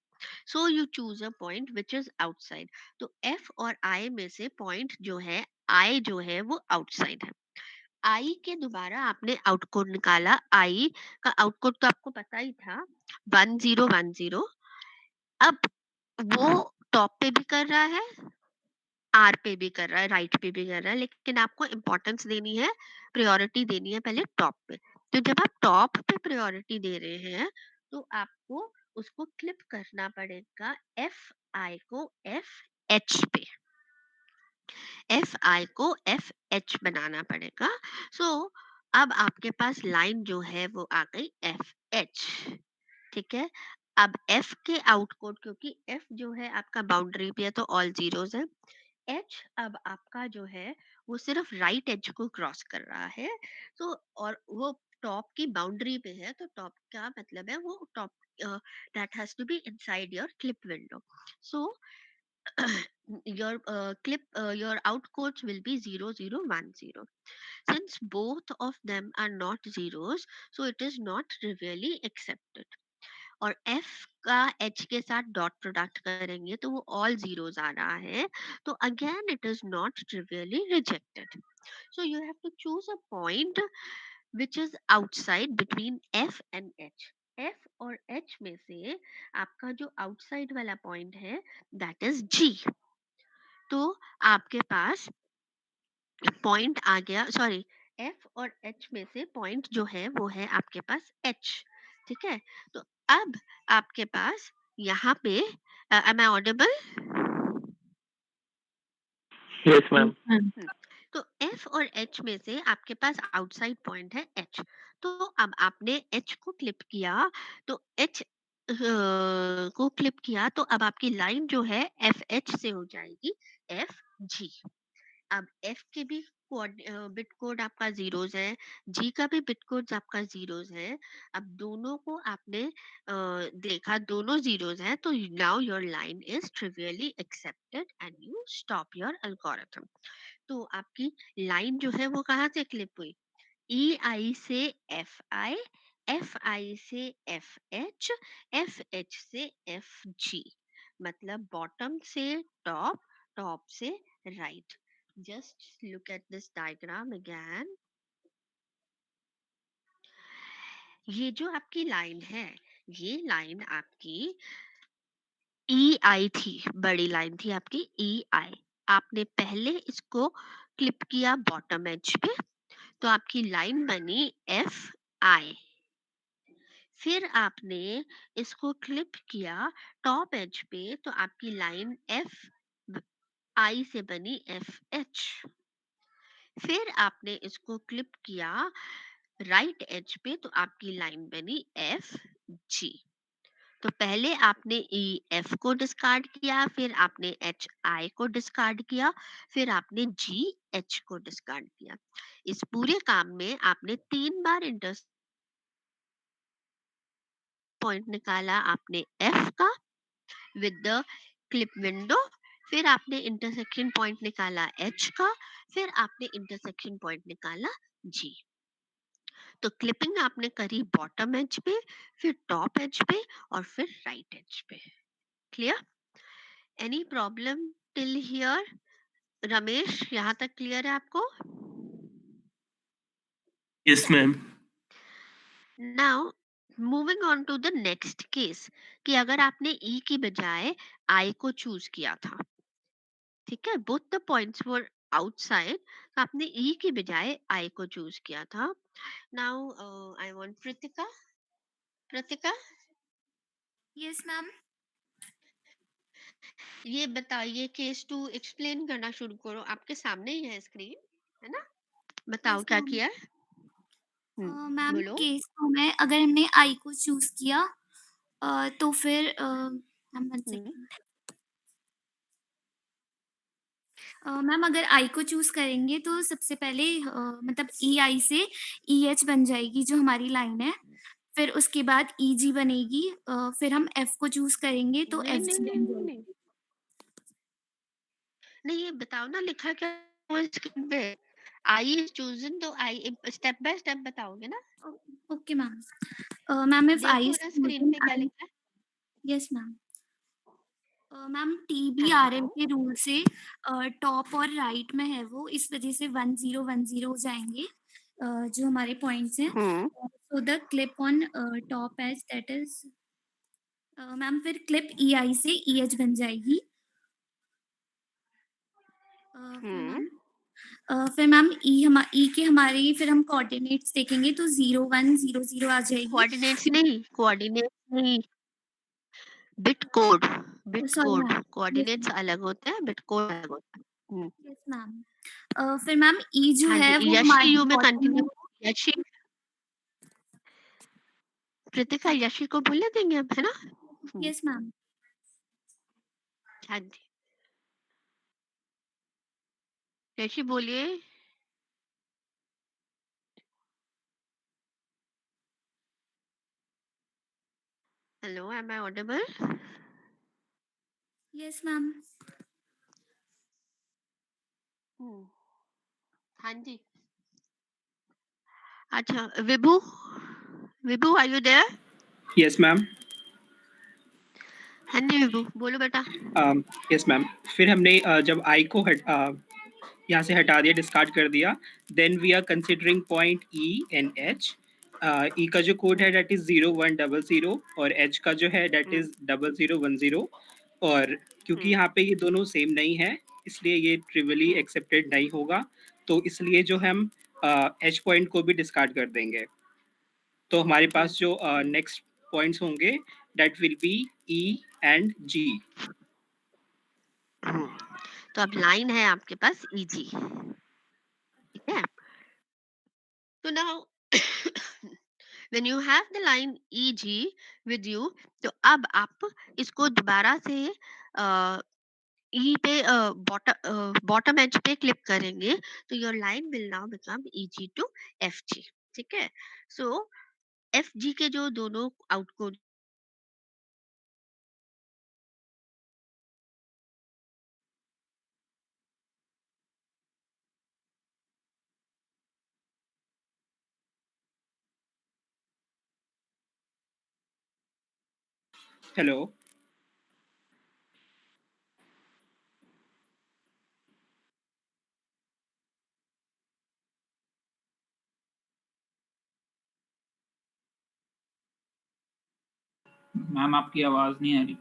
So you choose a point which is outside. तो F और I में से पॉइंट जो है I जो है वो आउटसाइड है. I के दोबारा आपने आउटकोड निकाला. I का आउटकोड तो आपको पता ही था 1010. अब वो टॉप पे भी कर रहा है, आर पे भी कर रहा है, राइट पे भी कर रहा है, लेकिन आपको इंपॉर्टेंस देनी है, प्रायोरिटी देनी है पहले टॉप पे. तो जब आप टॉप पे प्रायोरिटी दे रहे हैं, तो आपको उसको क्लिप करना पड़ेगा एफ आई को एफ एच पे. एफ आई को एफ एच बनाना पड़ेगा. सो अब आपके पास लाइन जो है वो आ गई एफ एच. ठीक है, अब एफ के आउटकोड, क्योंकि एफ जो है आपका बाउंड्री पे है तो ऑल जीरोस है. एच अब आपका जो है वो सिर्फ राइट एज को क्रॉस कर रहा है, तो और वो टॉप की बाउंड्री पे है, तो टॉप का मतलब है वो top that has to be inside your clip window. So your outcodes will be 0010. Since both of them are not zeros, so it is not trivially accepted. और F का H के साथ डॉट प्रोडक्ट करेंगे तो वो all zeros आ रहा है, तो again it is not trivially rejected. So you have to choose a point which is outside between F and H. F और H में से आपका जो आउटसाइड वाला पॉइंट है दैट इज G. तो आपके पास पॉइंट आ गया, सॉरी, F और H में से पॉइंट जो है वो है आपके पास H. ठीक है, तो अब आपके पास यहाँ पे am I audible? Yes, ma'am. तो F और H में से आपके पास आउटसाइड पॉइंट है H। तो अब आपने H को क्लिप किया, तो H को क्लिप किया, तो अब आपकी लाइन जो है FH से हो जाएगी FG। अब F के भी बिट कोड आपका जीरोस है, G का भी बिट कोड आपका जीरोस है। अब दोनों को आपने देखा, दोनों जीरोस हैं, तो now your line is trivially accepted and you stop your algorithm. तो आपकी लाइन जो है वो कहाँ से क्लिप हुई? EI से FI, FI से FH, FH से FG, मतलब बॉटम से टॉप, टॉप से right. Just look at this diagram again. ये जो आपकी लाइन है, ये लाइन आपकी EI थी, बड़ी लाइन थी आपकी EI। आपने पहले इसको क्लिप किया बॉटम एज पे, तो आपकी लाइन बनी FI। फिर आपने इसको क्लिप किया टॉप एज पे, तो आपकी लाइन FI से बनी FH। फिर आपने इसको क्लिप किया राइट एज पे, तो आपकी लाइन बनी FG। तो पहले आपने EF को डिस्कार्ड किया, फिर आपने HI को डिस्कार्ड किया, फिर आपने GH को डिस्कार्ड किया। इस पूरे काम में आपने 3 बार इंटर पॉइंट निकाला आपने F का विद द क्लिप विंडो, फिर आपने इंटरसेक्शन पॉइंट निकाला H का, फिर आपने इंटरसेक्शन पॉइंट निकाला G। तो क्लिपिंग आपने करी बॉटम एज पे, फिर टॉप एज पे, और फिर राइट एज पे। Clear? Any problem till here? Ramesh, यहाँ तक क्लियर है आपको? Yes ma'am. Now moving on to the next case, कि अगर आपने E की बजाय I को चूज किया था, ठीक है, both the points were outside, तो आपने E की बजाय I को चूज किया था। Now I want Kritika. Kritika, yes ma'am. ये बताइए, केस 2 एक्सप्लेन करना शुरू करो। आपके सामने ही है स्क्रीन, है ना? बताओ यस क्या मैम। किया है? मैम बोलो। केस 2 में अगर हमने आई को चूज किया तो फिर मैम वन सेकंड। मैम अगर आई को चूज करेंगे तो सबसे पहले मतलब ई आई से ई एच बन जाएगी जो हमारी लाइन है। फिर उसके बाद ई जी बनेगी। फिर हम एफ को चूज करेंगे तो नहीं एफ नहीं जी नहीं बन नहीं नहीं जाएगी। नहीं, ये बताओ ना, लिखा क्या हुआ स्क्रीन पे? आई इज चूजन, तो आई स्टेप बाय स्टेप बताओगे ना? Okay ma'am. Ma'am if I देखो इज ना स्क्रीन चूजन पे क्या आई। लिखा है। Yes ma'am. Ma'am T B हाँ आर एम बताओ। के रूल से टॉप और राइट में है वो, इस वजह से 1 0 1 0 हो जाएंगे जो हमारे पॉइंट्स हैं। So the clip on top as that is ma'am फिर क्लिप ई आई से ई एच बन जाएगी। फिर मैम ई के हमारे फिर हम कोऑर्डिनेट्स देखेंगे तो 0 1 0 0 आ जाएगी। कोऑर्डिनेट्स नहीं, bit code. Bit sorry code, ma'am. Yes coordinates अलग होते हैं, बिट कोड अलग होता है। Yes ma'am. फिर मैम ई जो हाँ है जी, वो यशी हमारी यू में बॉटम में। कंटिन्यू। यशी, कृतिका, यशी को बोलने देंगे हम, है ना? Yes ma'am. हाँ जी, यशी बोलिए। Hello, am I audible? Yes ma'am. हाँ जी। अच्छा, Vibhu, Vibhu are you there? Yes, ma'am. हाँ जी विभू, बोलो बेटा। Yes, ma'am. फिर हमने जब I को यहाँ से हटा दिया, डिस्कार्ड कर दिया, then we are considering point E and H. E का जो कोड है दैट इज 0100 और H का जो है दैट इज 0010। और क्योंकि यहाँ पे ये दोनों सेम नहीं है, इसलिए ये ट्रिवियली एक्सेप्टेड नहीं होगा। तो इसलिए जो हम H पॉइंट को भी डिस्कार्ड कर देंगे। तो हमारे पास जो नेक्स्ट पॉइंट्स होंगे that will B E and G. तो अब लाइन है आपके पास EG। तो now when you have the line EG with you, तो अब आप इसको दोबारा से ई पे बॉटम एज पे क्लिक करेंगे, तो your line will now become EG to FG। ठीक है, सो FG के जो दोनों आउटकोड हेलो। मैम आपकी आवाज नहीं आ रही।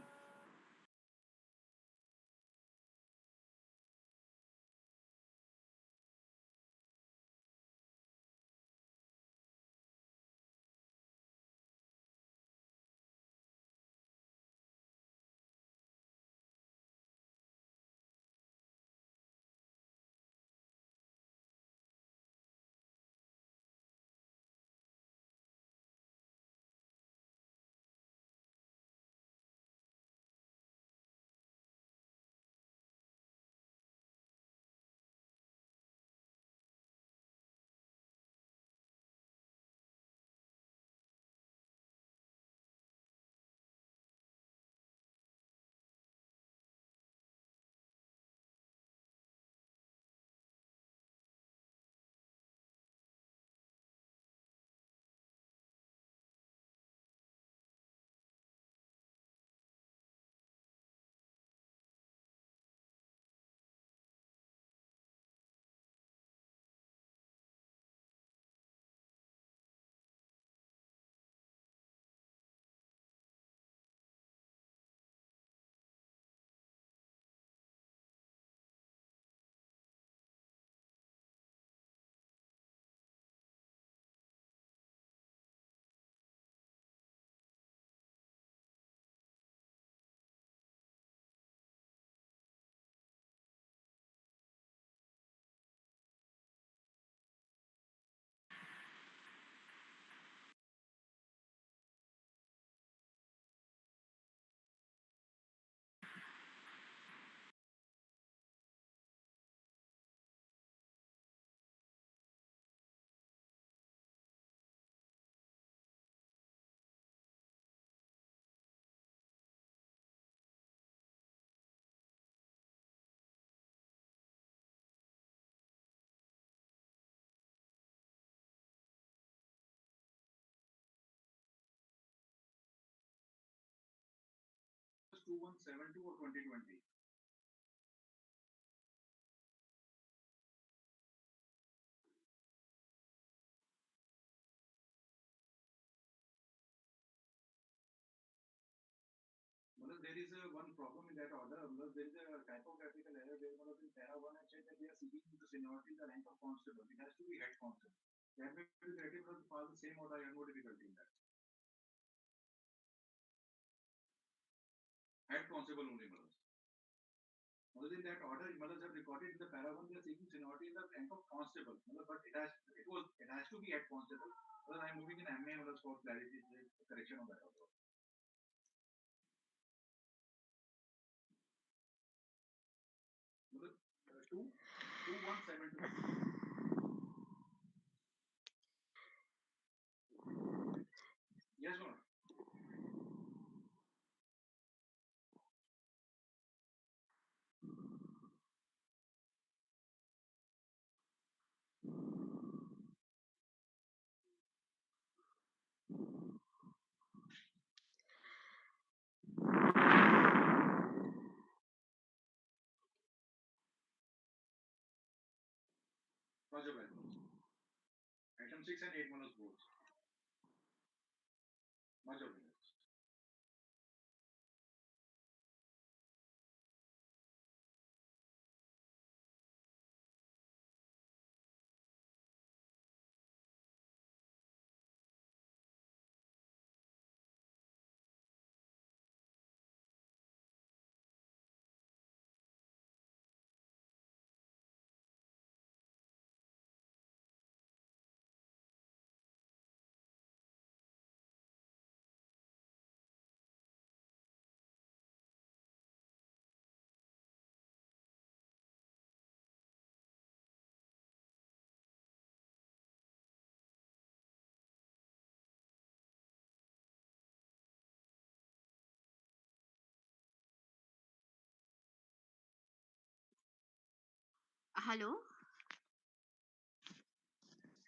Hello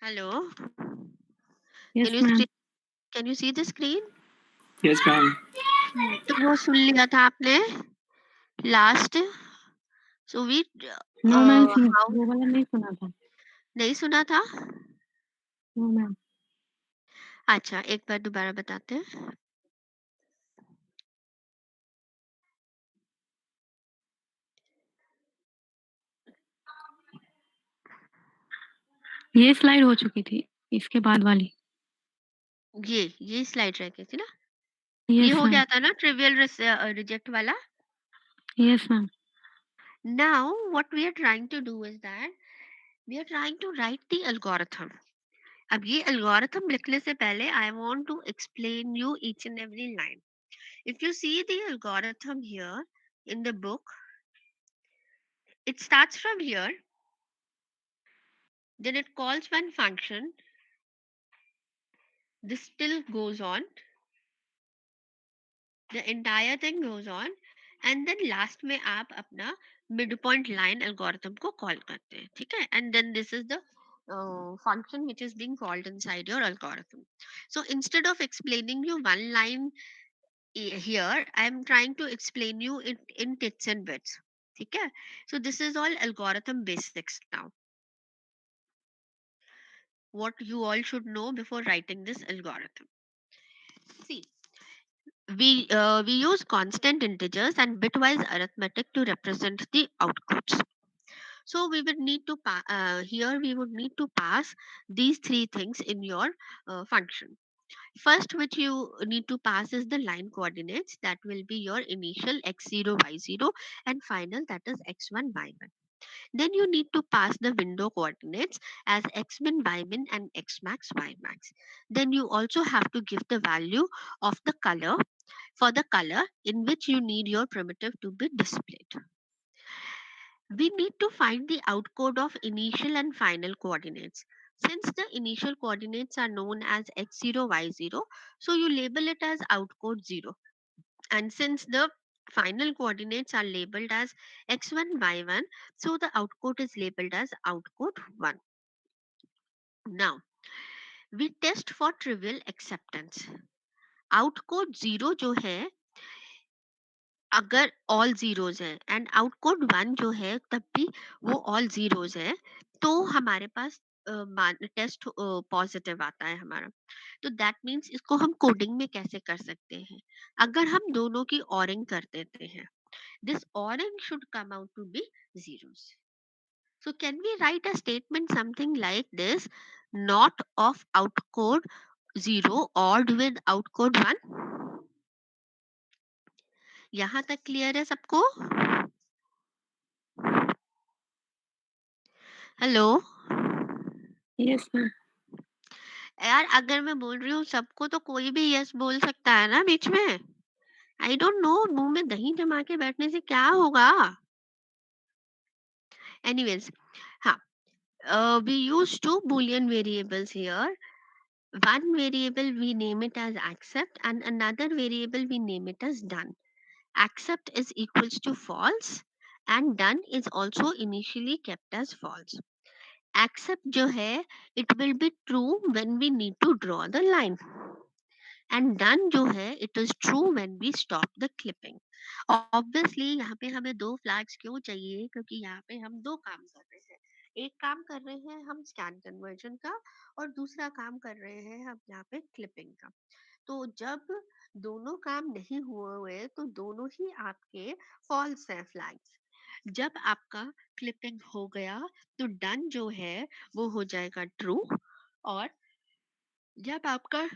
hello Yes, can you ma'am. Can you see the screen? Yes, ma'am. तो वो सुन लिया था आपने last? So we No, ma'am. How वो वाला नहीं सुना था. नहीं सुना था? No, ma'am. अच्छा, एक बार दोबारा बताते हैं। ये स्लाइड हो चुकी थी. इसके बाद वाली. ये स्लाइड रह गई थी ना? ये Yes, हो ma'am. गया था ना ट्रिवियल रिजेक्ट वाला? Yes, ma'am. Now what we are trying to do is that we are trying to write the algorithm. अब ये algorithm लिखने से पहले I want to explain you each and every line. If you see the algorithm here in the book, it starts from here, then it calls one function, this still goes on, the entire thing goes on, and then last में आप अपना midpoint line algorithm को call करते हैं, ठीक है? And then this is the function which is being called inside your algorithm. So instead of explaining you one line here, I am trying to explain you it in tits and bits. ठीक है? So this is all algorithm basics now. What you all should know before writing this algorithm. See, we use constant integers and bitwise arithmetic to represent the outputs. So we would need to here we would need to pass these three things in your function. First, which you need to pass is the line coordinates, that will be your initial x0 y0 and final, that is x1 y1. Then you need to pass the window coordinates as xmin ymin and xmax ymax. Then you also have to give the value of the color for the color in which you need your primitive to be displayed. We need to find the outcode of initial and final coordinates. Since the initial coordinates are known as x0, y0, so you label it as outcode 0. And since the final coordinates are labeled as x1, y1, so the outcode is labeled as outcode 1. Now, we test for trivial acceptance. Outcode 0 जो है, अगर all zeros है, and आउटकोड 1 जो है तब भी वो all zeros है, तो हमारे पास टेस्ट पॉजिटिव आता है हमारा. तो दैट मीन्स इसको हम कोडिंग में कैसे कर सकते हैं? अगर हम दोनों की ऑरिंग कर देते हैं, this ORing should come out to be zeros. So can we write a statement something like this: not of outcode 0 odd with outcode 1? यहाँ तक क्लियर है सबको? Hello Yes, ma'am. यार, अगर मैं बोल रही हूँ सबको, तो कोई भी यस बोल सकता है ना बीच में. आई डोंट नो, मुंह में दही जमा के बैठने से क्या होगा. एनीवेज, हाँ, we use two boolean variables here. One variable we name it as accept and another variable we name it as done. Accept is equals to false and done is also initially kept as false. Accept जो है, it will be true when we need to draw the line. And done जो है, it is true when we stop the clipping. Obviously यहाँ पे हमें दो flags क्यों चाहिए? क्योंकि यहाँ पे हम दो काम कर रहे हैं. एक काम कर रहे हैं हम स्कैन कन्वर्जन का, और दूसरा काम कर रहे हैं हम यहाँ पे क्लिपिंग का. तो जब दोनों काम नहीं हुए तो दोनों ही आपके फॉल्स हैं फ्लैग्स. जब आपका क्लिपिंग हो गया तो डन जो है वो हो जाएगा ट्रू, और जब आपका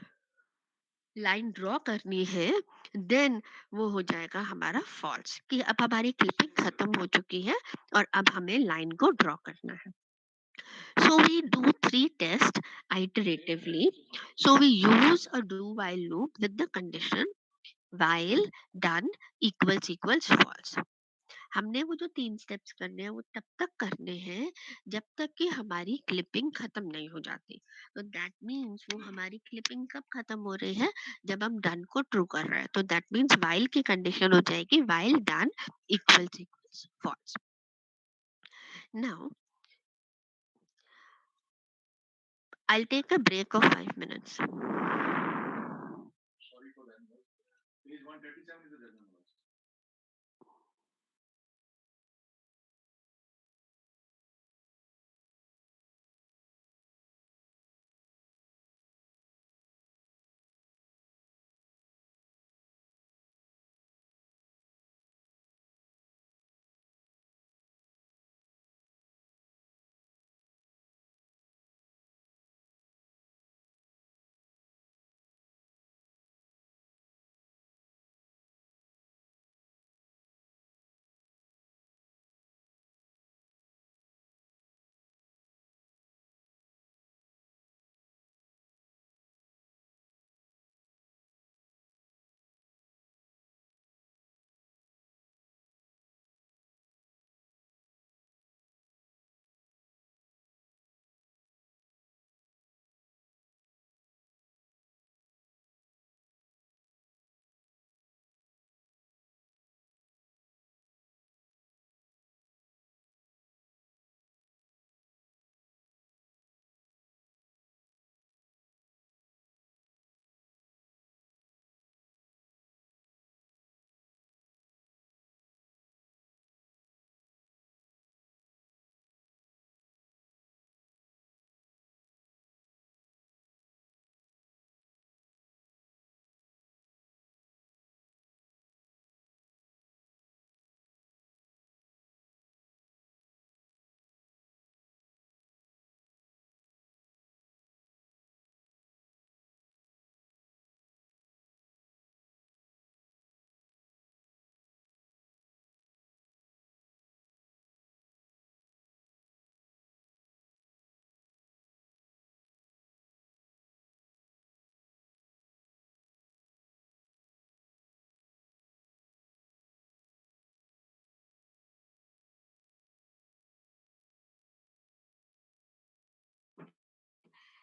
लाइन ड्रॉ करनी है देन वो हो जाएगा हमारा फॉल्स, कि अब हमारी क्लिपिंग खत्म हो चुकी है और अब हमें लाइन को ड्रॉ करना है. So we do three tests iteratively. So we use a do while loop with the condition while done equals false. हमने वो जो 3 स्टेप्स करने हैं वो तब तक करने हैं जब तक कि हमारी क्लिपिंग खत्म नहीं हो जाती. तो दैट मीन्स वो हमारी क्लिपिंग कब खत्म हो रही है? जब हम डन को ट्रू कर रहे हैं. तो दैट मीन्स व्हाइल की कंडीशन हो जाएगी while done equals false. Now I'll take a break of 5 minutes.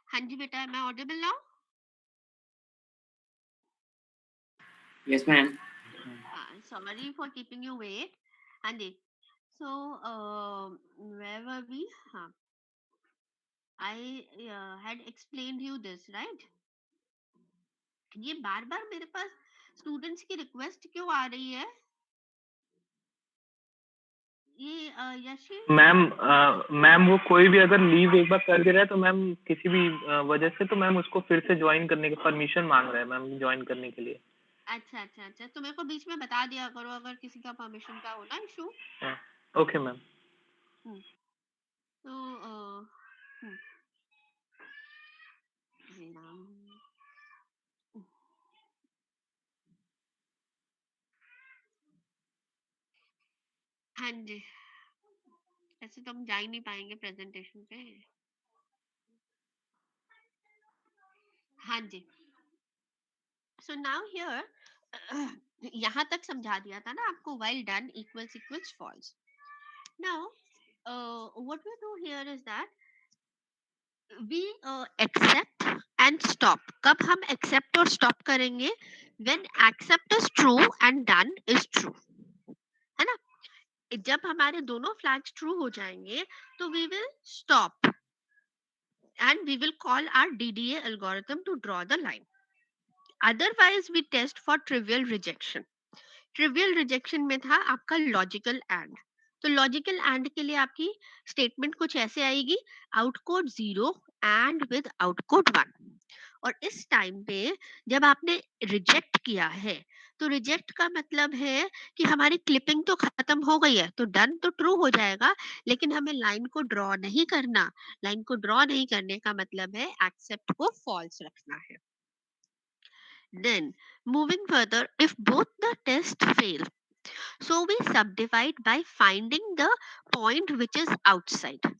हाँ जी बेटा, am I audible now? Yes, ma'am. Sorry for keeping you wait. हाँ जी. So, where were we? हाँ. I had explained you this, right? ये बार बार मेरे पास students की request क्यों आ रही है? ये यशी मैम वो कोई भी अगर लीव एक बार कर दे रहा है तो मैम किसी भी वजह से तो मैम उसको फिर से ज्वाइन करने की परमिशन मांग रहा है मैम ज्वाइन करने के लिए. अच्छा अच्छा अच्छा, तो मेरे को बीच में बता दिया करो अगर किसी का परमिशन का हो ना इशू. Okay ma'am. तो जी राम. हाँ जी, ऐसे तो हम जा ही नहीं पाएंगे प्रेजेंटेशन पे. हाँ जी. सो नाउ हियर यहाँ तक समझा दिया था ना आपको. while done equals equals false. Now what we do here is that we accept and stop. कब हम accept और stop करेंगे? when accept is true and done is true, है ना. जब हमारे दोनों फ्लैग्स ट्रू हो जाएंगे तो we will stop and we will call our DDA algorithm to draw the line. Otherwise we test for trivial rejection. Trivial rejection में था आपका लॉजिकल एंड. तो लॉजिकल एंड के लिए आपकी स्टेटमेंट कुछ ऐसे आएगी: आउटकोड 0 एंड विद आउटकोड 1. और इस टाइम पे जब आपने रिजेक्ट किया है तो रिजेक्ट का मतलब है कि हमारी क्लिपिंग तो खत्म हो गई है, तो डन तो ट्रू हो जाएगा, लेकिन हमें लाइन को ड्रॉ नहीं करना. लाइन को ड्रॉ नहीं करने का मतलब है एक्सेप्ट को फॉल्स रखना है. Then, moving further, if both the tests fail, so we subdivide by finding the point which is outside.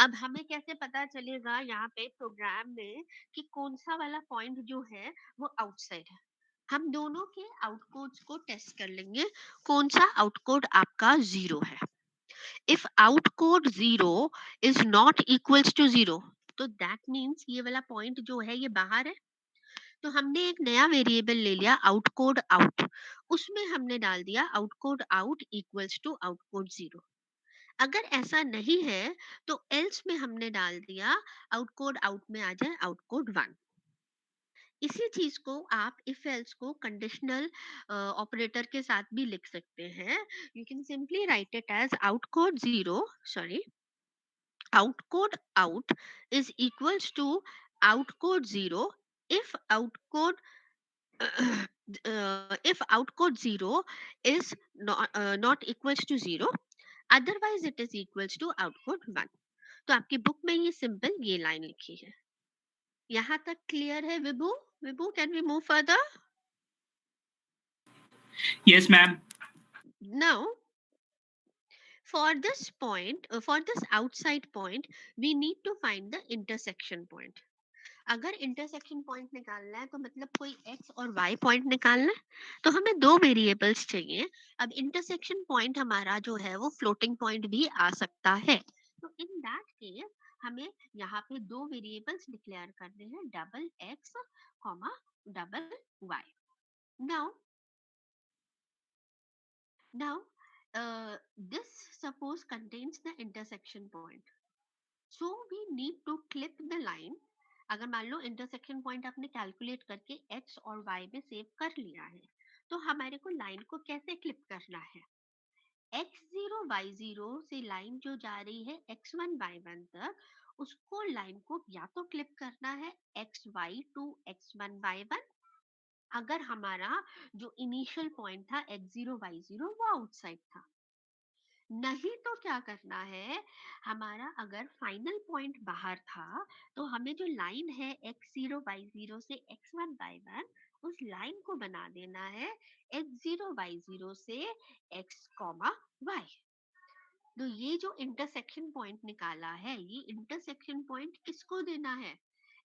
अब हमें कैसे पता चलेगा यहाँ पे प्रोग्राम में कि कौन सा वाला पॉइंट जो है वो आउटसाइड है? हम दोनों के आउटकोड्स को टेस्ट कर लेंगे कौन सा आउटकोड आपका 0 है. If outcode 0 is not equals to 0, तो दैट मीन्स ये वाला पॉइंट जो है ये बाहर है. तो हमने एक नया वेरिएबल ले लिया आउटकोड आउट. उसमें हमने डाल दिया आउटकोड आउट इक्वल्स टू आउटकोड 0. अगर ऐसा नहीं है तो एल्स में हमने डाल दिया आउटकोड आउट में आ जाए आउटकोड 1। इसी चीज को आप इफ एल्स को कंडीशनल ऑपरेटर के साथ भी लिख सकते हैं। You can simply write it as outcode 0 sorry outcode out is equals to outcode 0 if outcode if outcode 0 is not equals to 0, otherwise it is equals to outcode 1। तो आपकी book में ये सिंपल ये लाइन लिखी है। यहाँ तक clear है Vibhu? Vibhu, can we move further? Yes, ma'am. Now for this point, for this outside point, we need to find the intersection point। अगर इंटरसेक्शन पॉइंट निकालना है तो मतलब कोई एक्स और वाई पॉइंट निकालना है, तो हमें दो वेरिएबल्स चाहिए। अब इंटरसेक्शन पॉइंट हमारा जो है वो फ्लोटिंग पॉइंट भी आ सकता है। तो इन दैट केस हमें यहाँ पे दो वेरिएबल्स डिक्लेयर करने हैं, double X comma double Y. Now this suppose contains the intersection point, so we need to clip the line। अगर मान लो इंटरसेक्शन पॉइंट आपने कैलकुलेट करके x और y में सेव कर लिया है, तो हमारे को लाइन को कैसे क्लिप करना है? x0 y0 से लाइन जो जा रही है x1 y1 तक, उसको लाइन को या तो क्लिप करना है xy टू x1 y1, अगर हमारा जो इनिशियल पॉइंट था x0 y0 वो आउटसाइड था। नहीं तो क्या करना है, हमारा अगर फाइनल पॉइंट बाहर था तो हमें जो लाइन है x0 y0 से x1 y1, उस लाइन को बना देना है x0 y0 से x y। तो ये जो इंटरसेक्शन पॉइंट निकाला है, ये इंटरसेक्शन पॉइंट किसको देना है?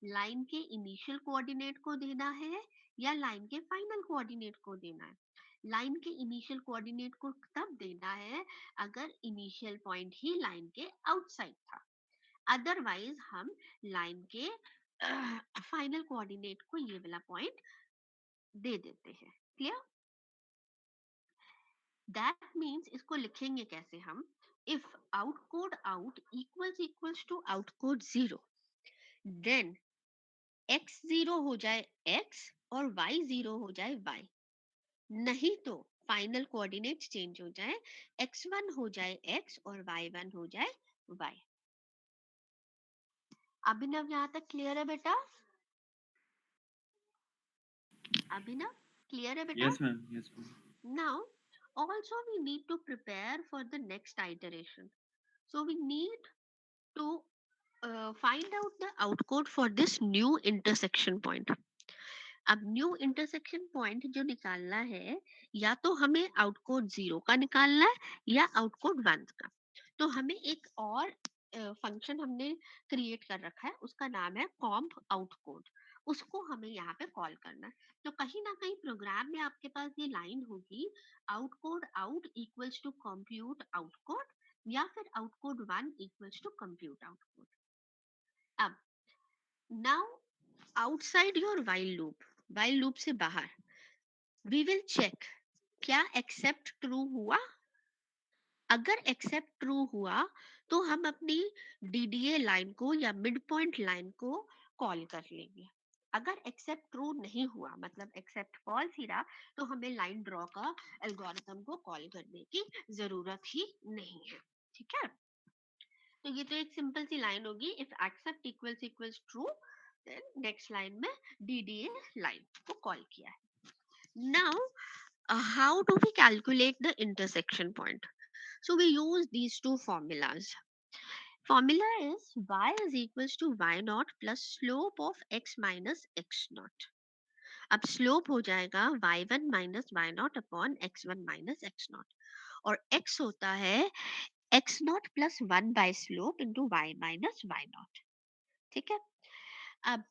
लाइन के इनिशियल कोऑर्डिनेट को देना है या लाइन के फाइनल कोऑर्डिनेट को देना है? लाइन के इनिशियल कोऑर्डिनेट को तब देना है अगर इनिशियल पॉइंट ही लाइन के आउटसाइड था, अदरवाइज हम लाइन के फाइनल कोऑर्डिनेट को ये वाला पॉइंट दे देते हैं। क्लियर? दैट मीन्स इसको लिखेंगे कैसे हम? If outcode out equals to outcode 0, then x0 हो जाए x और y0 हो जाए y। नहीं तो फाइनल कोऑर्डिनेट चेंज हो जाए, x1 हो जाए x और y1 हो जाए y। अभिनव यहाँ तक क्लियर है बेटा? अभिनव क्लियर है बेटा? Yes, ma'am. Yes, ma'am. Now also we need to prepare for the next iteration, so we need to find out the outcode for this new intersection point। अब new intersection point जो निकालना है, या तो हमें आउटकोड 0 का निकालना है या आउटकोड 1 का। तो हमें एक और फंक्शन हमने क्रिएट कर रखा है, उसका नाम है कॉम्प आउटकोड। उसको हमें यहाँ पे कॉल करना है। तो कहीं ना कहीं प्रोग्राम में आपके पास ये लाइन होगी, आउटकोड आउट इक्वल्स टू कंप्यूट आउटकोड, या फिर आउटकोड 1 इक्वल्स टू कंप्यूट आउटकोड। अब now outside your while loop से बाहर वी विल चेक क्या एक्सेप्ट ट्रू हुआ। अगर एक्सेप्ट ट्रू हुआ तो हम अपनी डीडीए लाइन को या मिड पॉइंट लाइन को कॉल कर लेंगे। अगर एक्सेप्ट ट्रू नहीं हुआ, मतलब एक्सेप्ट फॉल्स ही रहा, तो हमें लाइन ड्रॉ का एल्गोरिथम को कॉल करने की जरूरत ही नहीं है। ठीक है? तो ये तो एक सिंपल सी लाइन होगी, if except equals true, then next line में डीडीए लाइन को कॉल किया है। Now how do we calculate the intersection point? So we use these two formulas. Formula is y is equals to y naught plus slope of x minus x naught। अब slope हो जाएगा y1 minus y naught upon x1 minus x naught, और x होता है x naught plus 1 by slope into y minus y naught। ठीक है? अब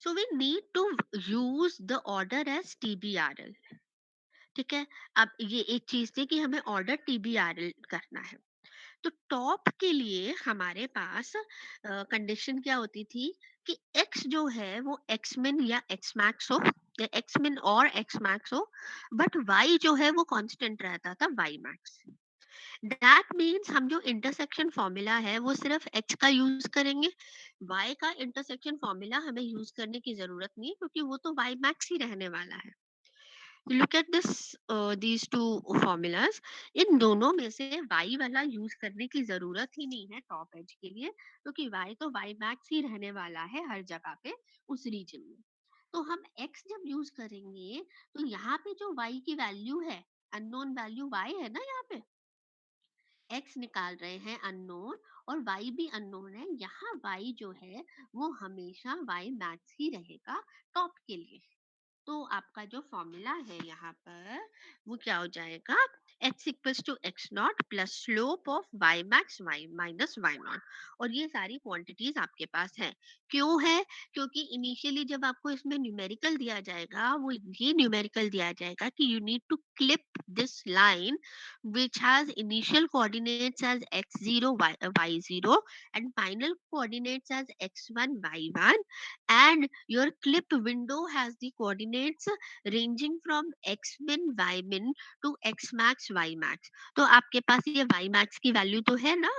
so we need to use the order as TBRL। ठीक है? अब ये एक चीज थी कि हमें ऑर्डर TBRL करना है। तो टॉप के लिए हमारे पास कंडीशन क्या होती थी कि x जो है वो xmin या xmax हो, या xmin और xmax हो, बट y जो है वो कांस्टेंट रहता था ymax। दैट मीन्स हम जो इंटरसेक्शन फॉर्मूला है वो सिर्फ x का यूज करेंगे, y का इंटरसेक्शन फॉर्मूला हमें यूज करने की जरूरत नहीं, क्योंकि वो तो y मैक्स ही रहने वाला है। Look at this, these two formulas, इन दोनों में से y वाला यूज करने की जरूरत ही नहीं है टॉप एज के लिए, क्योंकि y तो y मैक्स ही रहने वाला है हर जगह पे उस रीजन में। तो हम x जब यूज करेंगे तो यहाँ पे जो y की वैल्यू है, अननोन वैल्यू y है ना, यहाँ पे x निकाल रहे हैं अननोन, और y भी अननोन है। यहाँ y जो है वो हमेशा y मैक्स ही रहेगा टॉप के लिए। तो आपका जो फॉर्मूला है यहाँ पर वो क्या हो जाएगा, x equals to X not plus slope of y max y minus y not. और ये सारी क्वांटिटीज आपके पास है। क्यों है? क्योंकि इनिशियली जब आपको इसमें न्यूमेरिकल दिया जाएगा, वो ये न्यूमेरिकल दिया जाएगा कि you need to clip this line which has initial coordinates as x0 y0 and final coordinates as x1 y1, and your clip window has the coordinates ranging from x min y min to x max y max। तो आपके पास ये y max की value तो है ना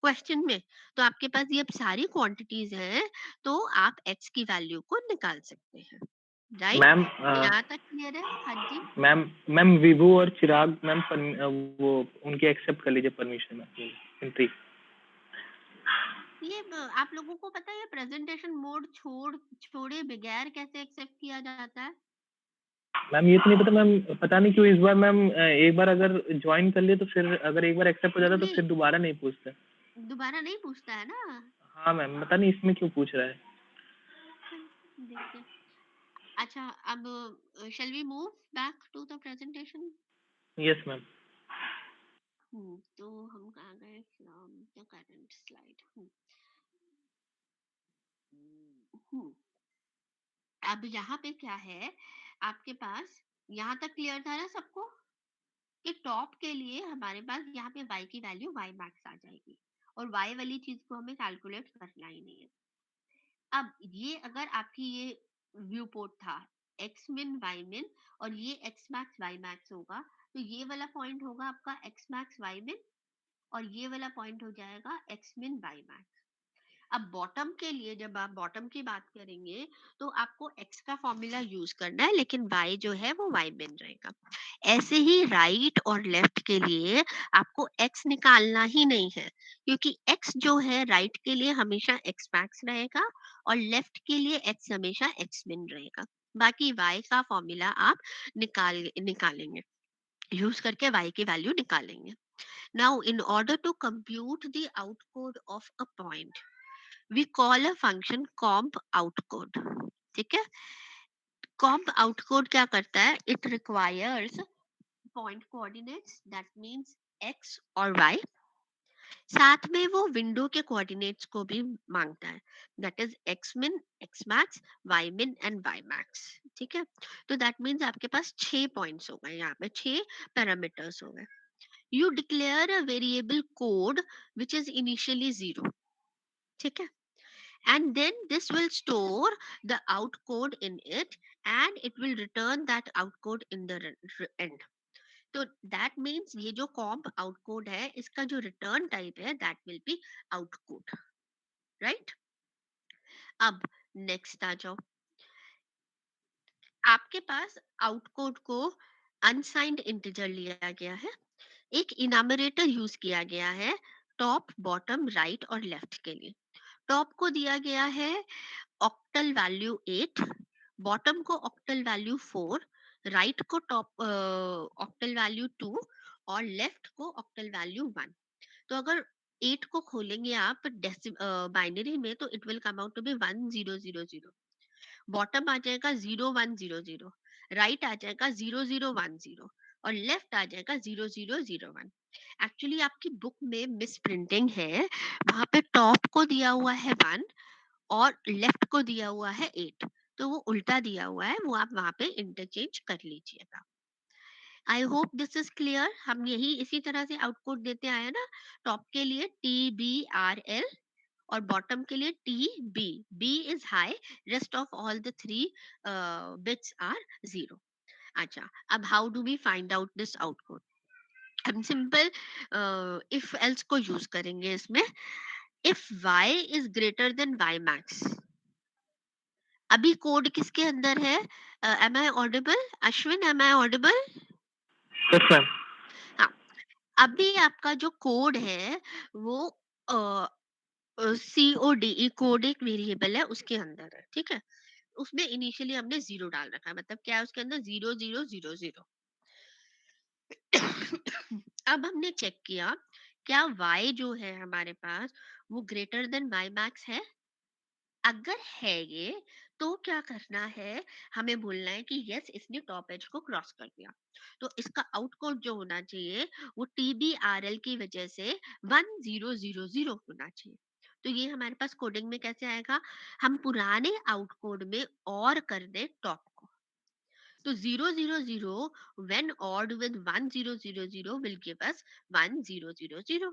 question में, तो आपके पास ये सारी क्वांटिटीज हैं, तो आप x की वैल्यू को निकाल सकते हैं, राइट? मैम यहाँ तक क्लियर है? हाँ जी। मैम मैम विभू और चिराग मैम वो उनकी एक्सेप्ट कर लीजिए परमिशन मैम, एंट्री। ये आप लोगों को पता है प्रेजेंटेशन मोड छोड़े बगैर कैसे एक्सेप्ट किया जाता है? मैम ये तो नहीं पता मैम, पता नहीं क्यों इस बार मैम एक बार अगर ज्वाइन कर लिए तो फिर अगर एक बार एक्सेप्ट हो जाता तो ये फिर दोबारा नहीं पूछता। दोबारा नहीं पूछता है ना? हाँ मैम, पता नहीं इसमें क्यों पूछ रहा है। देखते हैं। अच्छा, अब shall we move back to the presentation? Yes ma'am. तो हम कहाँ गए? From the current slide. अब यहाँ पे क्या है आपके पास, यहाँ तक क्लियर था ना सबको कि टॉप के लिए हमारे पास यहाँ पे y की वैल्यू y मैक्स आ जाएगी, और y वाली चीज को हमें कैलकुलेट करना ही नहीं है। अब ये अगर आपकी ये व्यू पोर्ट था x min y min और ये x max y max होगा, तो ये वाला पॉइंट होगा आपका x max y min और ये वाला पॉइंट हो जाएगा x min y max। अब बॉटम के लिए जब आप बॉटम की बात करेंगे तो आपको x का फॉर्मूला यूज करना है, लेकिन y जो है वो y min रहेगा। ऐसे ही राइट और लेफ्ट के लिए आपको x निकालना ही नहीं है, क्योंकि x जो है राइट के लिए हमेशा x मैक्स रहेगा और लेफ्ट के लिए x हमेशा x min रहेगा। बाकी y का फॉर्मूला आप निकालेंगे, यूज करके y की वैल्यू निकालेंगे। Now in order to compute the outcode of a point we call a function comp outcode। ठीक है, comp outcode क्या करता है? It requires point coordinates, that means x और y, साथ में वो विंडो के कोऑर्डिनेट्स को भी मांगता है, that is x min, x max, y min and y max। ठीक है, तो दैट मीन्स आपके पास 6 पॉइंट्स हो गए, यहाँ पे 6 पैरामीटर्स हो गए। You declare a variable code which is initially 0। ठीक है, and then this will store the outcode in it and it will return that outcode in the end। तो that means ये जो comp outcode है इसका जो return type है that will be outcode, right? अब next आ जाओ, आपके पास outcode को unsigned integer लिया गया है, एक इनामरेटर यूज किया गया है टॉप बॉटम राइट और लेफ्ट के लिए। टॉप को दिया गया है ऑक्टल वैल्यू 8, बॉटम को ऑक्टल वैल्यू 4, राइट को टॉप ऑक्टल वैल्यू 2 और लेफ्ट को ऑक्टल वैल्यू 1। तो अगर 8 को खोलेंगे आप बाइनरी में तो it will come out to be 1000, bottom आ जाएगा 0100, राइट आ जाएगा 0010 और लेफ्ट आ जाएगा 0001। एक्चुअली आपकी बुक में मिस प्रिंटिंग है, वहां पे टॉप को दिया हुआ है 1 और लेफ्ट को दिया हुआ है 8, तो वो उल्टा दिया हुआ है, वो आप वहां पे इंटरचेंज कर लीजिएगा। आई होप दिस इज क्लियर। हम यही इसी तरह से आउटपुट देते आए ना, टॉप के लिए TBRL और बॉटम के लिए TB, B is high, rest of all the 3 bits are 0। अच्छा, अब how do we find out this output? हम सिंपल इफ एल्स को यूज करेंगे इसमें. If y is greater than y max. अभी कोड किसके अंदर है? Am I audible? Ashwin, am I audible? Yes ma'am. हाँ. अभी आपका जो कोड है वो CODE, कोड एक वेरिएबल है, उसके अंदर है. ठीक है. उसमें इनिशियली हमने 0 डाल रखा है, मतलब क्या है उसके अंदर? 0000. अब हमने चेक किया क्या y जो है हमारे पास वो ग्रेटर देन y मैक्स है. अगर है ये, तो क्या करना है? हमें बोलना है कि यस, इसने टॉप एज को क्रॉस कर दिया. तो इसका आउटपुट जो होना चाहिए वो TBRL की वजह से 1000 होना चाहिए. तो ये हमारे पास कोडिंग में कैसे आएगा? हम पुराने आउटकोड में और कर दे टॉप को. तो 000 when odd with 1000 will give us 1000.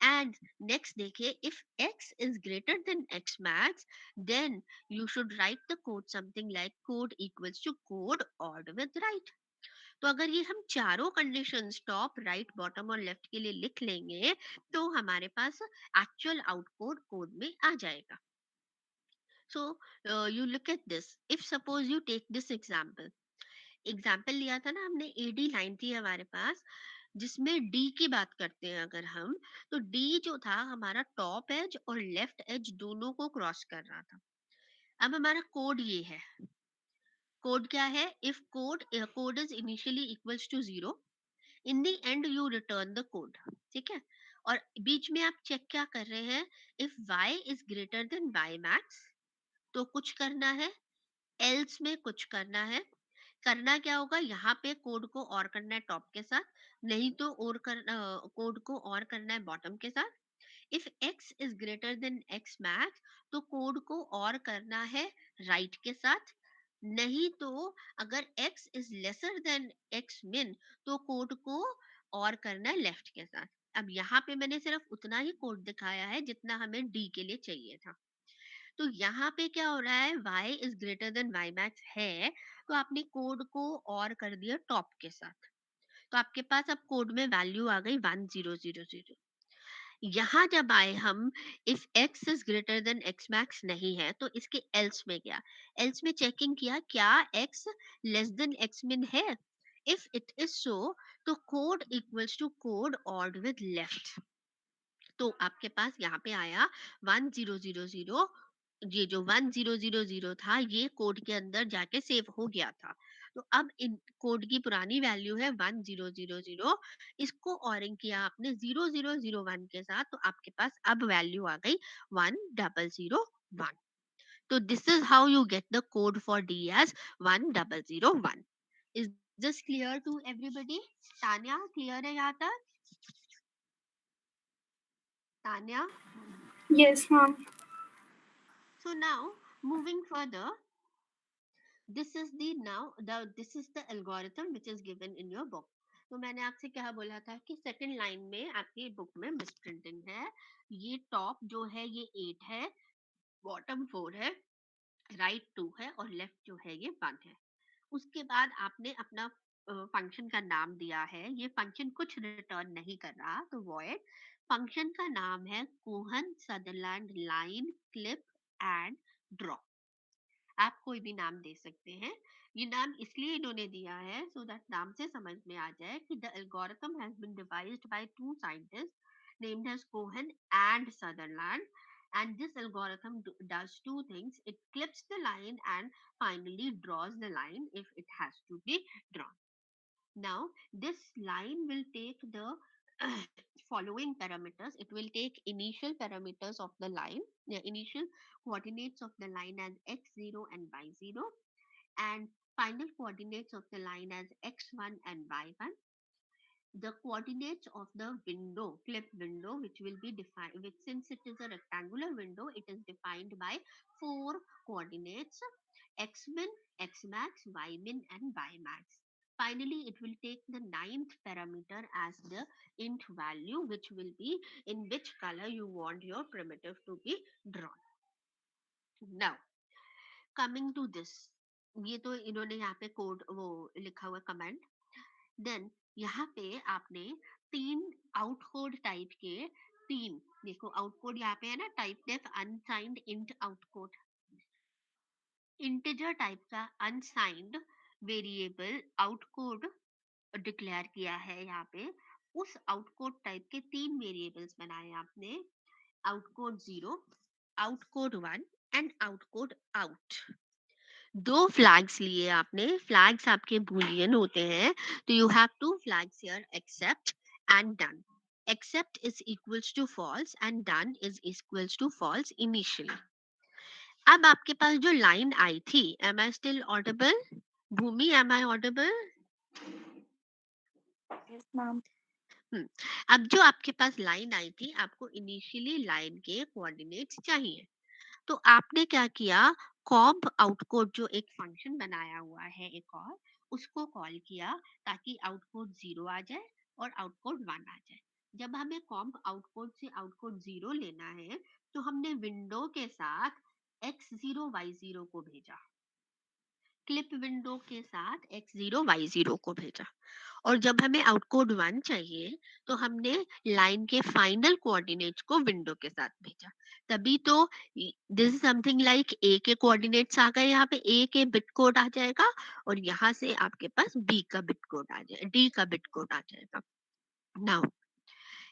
And next देखिए, if x is greater than x max, then you should write the code something like code equals to code odd with right. तो अगर ये हम चारों conditions top, right, bottom और left के लिए लिख लेंगे तो हमारे पास एक्चुअल आउटपुट कोड में आ जाएगा. So you look at this. If suppose you take this example लिया था ना हमने, AD लाइन थी हमारे पास जिसमें D की बात करते हैं अगर हम, तो D जो था हमारा टॉप एज और लेफ्ट एज दोनों को क्रॉस कर रहा था. अब हमारा कोड ये है. कोड क्या है? If code is initially equals to 0, in the end you return the code. ठीक है. और बीच में आप चेक क्या कर रहे हैं? If y is greater than y max तो कुछ करना है, एल्स में कुछ करना है. करना क्या होगा? यहाँ पे कोड को और करना है टॉप के साथ, नहीं तो और कोड को और करना है बॉटम के साथ. If x is greater then x max तो कोड को और करना है राइट के साथ, नहीं तो अगर x is lesser than x मिन तो कोड को और करना है लेफ्ट के साथ. अब यहाँ पे मैंने सिर्फ उतना ही कोड दिखाया है जितना हमें D के लिए चाहिए था. तो यहाँ पे क्या हो रहा है? y is greater than y max है तो आपने कोड को और कर दिया टॉप के साथ. तो आपके पास अब कोड में वैल्यू आ गई 1000. यहाँ जब आए हम, if x is greater then x max नहीं है तो इसके एल्स में गया. एल्स में चेकिंग किया क्या x लेस देन x मिन है. इफ इट इज सो तो code equals to code ORed with left. तो आपके पास यहाँ पे आया 1000. ये जो 1000 था ये कोड के अंदर जाके सेव हो गया था. तो अब इन कोड की पुरानी वैल्यू है 1000. इसको औरिंग किया आपने 0001 के साथ तो आपके पास अब वैल्यू आ गई 1001. तो this is how you get the code for D as 1001. Is this clear to everybody? Tanya, clear है यहाँ तक? Tanya? Yes, ma'am. So now moving further, this is the algorithm which is given in your book. तो मैंने आपसे क्या बोला था कि सेकंड लाइन में आपकी बुक में मिसप्रिंटिंग है. ये टॉप जो है ये 8 है, बॉटम 4 है, राइट 2 है और लेफ्ट जो है ये 1 है. उसके बाद आपने अपना फंक्शन का नाम दिया है. ये फंक्शन कुछ रिटर्न नहीं कर रहा तो वॉइड. फंक्शन का नाम है Cohen Sutherland line clip and draw. आप कोई भी नाम दे सकते हैं. ये नाम इसलिए इन्होंने दिया है सो दैट नाम से समझ में आ जाए कि the algorithm has been devised by two scientist named as Cohen and Sutherland. And this algorithm does two things. It clips the line and finally draws the line if it has to be drawn. Now, this line will take the following parameters. It will take initial parameters of the line, the initial coordinates of the line as x0 and y0, and final coordinates of the line as x1 and y1. The coordinates of the window, clip window, which will be defined, which since it is a rectangular window, it is defined by four coordinates: x min, x max, y min, and y max. Finally, it will take the ninth parameter as the int value, which will be in which color you want your primitive to be drawn. Now, coming to this, ये तो इन्होंने यहाँ पे code वो लिखा हुआ comment. Then यहाँ पे आपने 3 आउट कोड टाइप के 3 देखो आउट कोड यहाँ पे है ना typedef unsigned int outcode integer type का unsigned variable outcode declare किया है यहाँ पे उस आउट कोड टाइप के 3 वेरिएबल्स बनाए आपने out code 0 out code 1 and out code out 2 flags लिए आपने फ्लैग्स आपके बूलियन होते हैं तो you have 2 flags here except and done except is equals to false and done is equals to false initially अब आपके पास जो लाइन आई थी am I still audible Bhumi am I audible yes ma'am. अब जो आपके पास लाइन आई थी आपको इनिशियली लाइन के कोऑर्डिनेट्स चाहिए तो आपने क्या किया कॉम्प आउटकोड जो एक फंक्शन बनाया हुआ है एक और उसको कॉल किया ताकि आउटपुट 0 आ जाए और आउटपुट 1 आ जाए जब हमें कॉम्प आउटपुट से आउटपुट 0 लेना है तो हमने विंडो के साथ x0 y0 को भेजा क्लिप विंडो के साथ x0 y0 को भेजा और जब हमें आउटकोड 1 चाहिए तो हमने लाइन के फाइनल कोऑर्डिनेट्स को विंडो के साथ भेजा तभी तो this is something like a के कोऑर्डिनेट्स आ गए यहाँ पे ए के बिट कोड आ जाएगा और यहाँ से आपके पास बी का बिट कोड आ जाएगा डी का बिट कोड आ जाएगा नाउ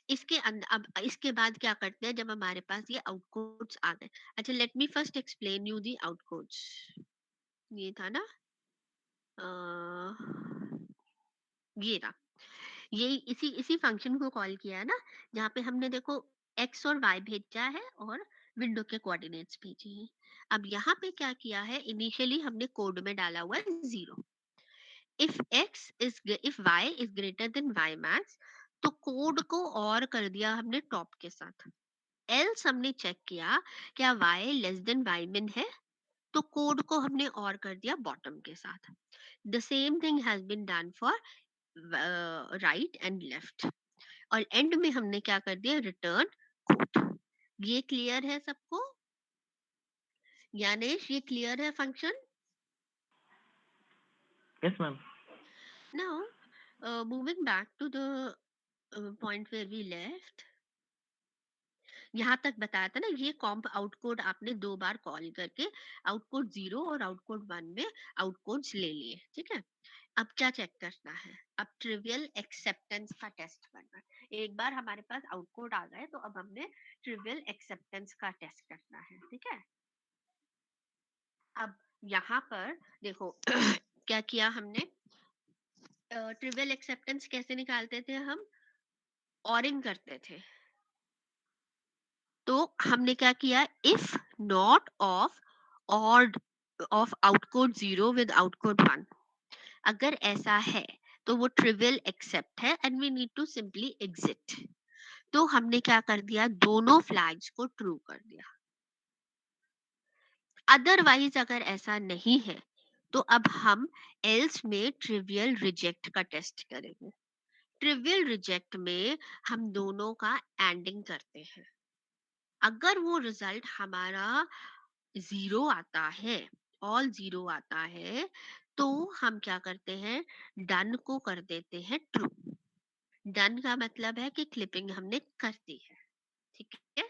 इसके अंदर अब इसके बाद क्या करते हैं जब हमारे पास ये आउटकोड्स आ गए अच्छा let me first explain you the outcodes ये था ना ये रहा ये इसी इसी फंक्शन को कॉल किया है ना जहाँ पे हमने देखो x और y भेजा है और विंडो के कोऑर्डिनेट्स भेजे हैं अब यहाँ पे क्या किया है इनिशियली हमने कोड में डाला हुआ है 0 if y is greater than y max तो कोड को और कर दिया हमने टॉप के साथ एल्स हमने चेक किया क्या y less than y min है तो कोड को हमने और कर दिया बॉटम के साथ the same thing has been done for right and left और एंड में हमने क्या कर दिया रिटर्न कोड ये क्लियर है सबको ज्ञानेश ये क्लियर है function yes ma'am. Now moving back to the point where we left यहाँ तक बताया था ना ये कॉम्प आउटकोड आपने 2 बार कॉल करके आउटकोड 0 और आउटकोड 1 में आउटकोड्स ले लिए ठीक है अब क्या चेक करना है अब ट्रिवियल एक्सेप्टेंस का टेस्ट करना है एक बार हमारे पास आउटकोड आ गए तो अब हमने ट्रिवियल एक्सेप्टेंस का टेस्ट करना है ठीक है अब यहाँ पर देखो क्या किया हमने ट्रिवियल एक्सेप्टेंस कैसे निकालते थे हम ऑरिंग करते थे तो हमने क्या किया if not of odd of outcode 0 with outcode 1 अगर ऐसा है तो वो ट्रिवियल एक्सेप्ट है and we need to simply exit तो हमने क्या कर दिया दोनों फ्लैग्स को ट्रू कर दिया अदरवाइज अगर ऐसा नहीं है तो अब हम एल्स में ट्रिवियल रिजेक्ट का टेस्ट करेंगे ट्रिवियल रिजेक्ट में हम दोनों का एंडिंग करते हैं अगर वो रिजल्ट हमारा 0 आता है ऑल 0 आता है तो हम क्या करते हैं डन को कर देते हैं ट्रू डन का मतलब है कि क्लिपिंग हमने कर दी है ठीक है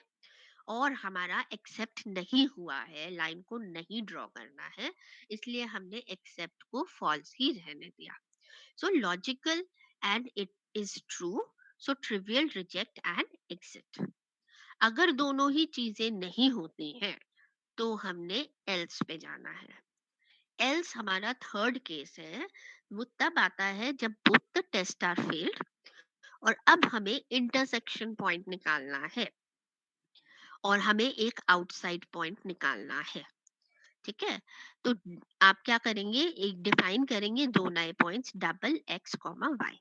और हमारा एक्सेप्ट नहीं हुआ है लाइन को नहीं ड्रॉ करना है इसलिए हमने एक्सेप्ट को फॉल्स ही रहने दिया सो logical and it is true so trivial reject and exit अगर दोनों ही चीजें नहीं होती हैं तो हमने एल्स पे जाना है एल्स हमारा थर्ड केस है वो तब आता है जब both the test are failed और अब हमें इंटरसेक्शन पॉइंट निकालना है और हमें एक आउटसाइड पॉइंट निकालना है ठीक है तो आप क्या करेंगे एक डिफाइन करेंगे दो नए points double X comma Y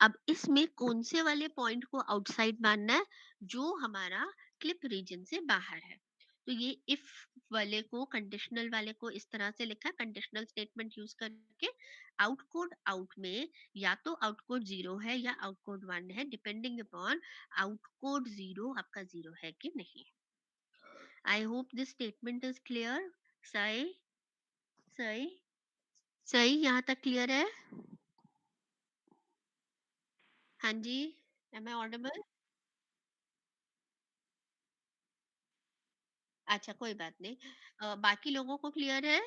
अब इसमें कौन से वाले पॉइंट को आउटसाइड मानना है जो हमारा क्लिप रीजन से बाहर है तो ये इफ वाले को कंडीशनल वाले को इस तरह से लिखा कंडीशनल स्टेटमेंट यूज करके आउटकोड आउट में या तो आउटकोड 0 है या आउटकोड 1 है डिपेंडिंग अपॉन आउटकोड 0 आपका 0 है कि नहीं आई hope this statement is clear सही सही सही यहाँ तक क्लियर है हाँ जी, एम आई ऑडिबल? अच्छा, कोई बात नहीं। बाकी लोगों को क्लियर है?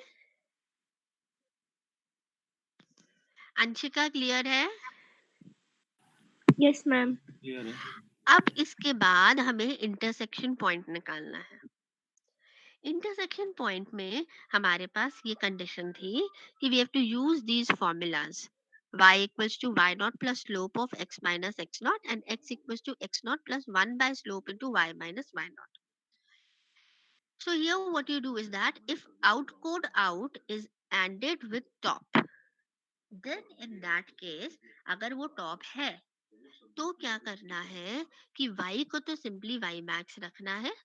अंशिका क्लियर है? Yes ma'am. क्लियर है। अब इसके बाद हमें इंटरसेक्शन पॉइंट निकालना है। इंटरसेक्शन पॉइंट में हमारे पास ये कंडीशन थी कि we have to use these formulas y equals to y naught plus slope of x minus x naught and x equals to x naught plus 1 by slope into y minus y naught. So here what you do is that if out code out is ANDed with top, then in that case अगर वो top है तो क्या करना है कि y को तो सिंपली y max रखना है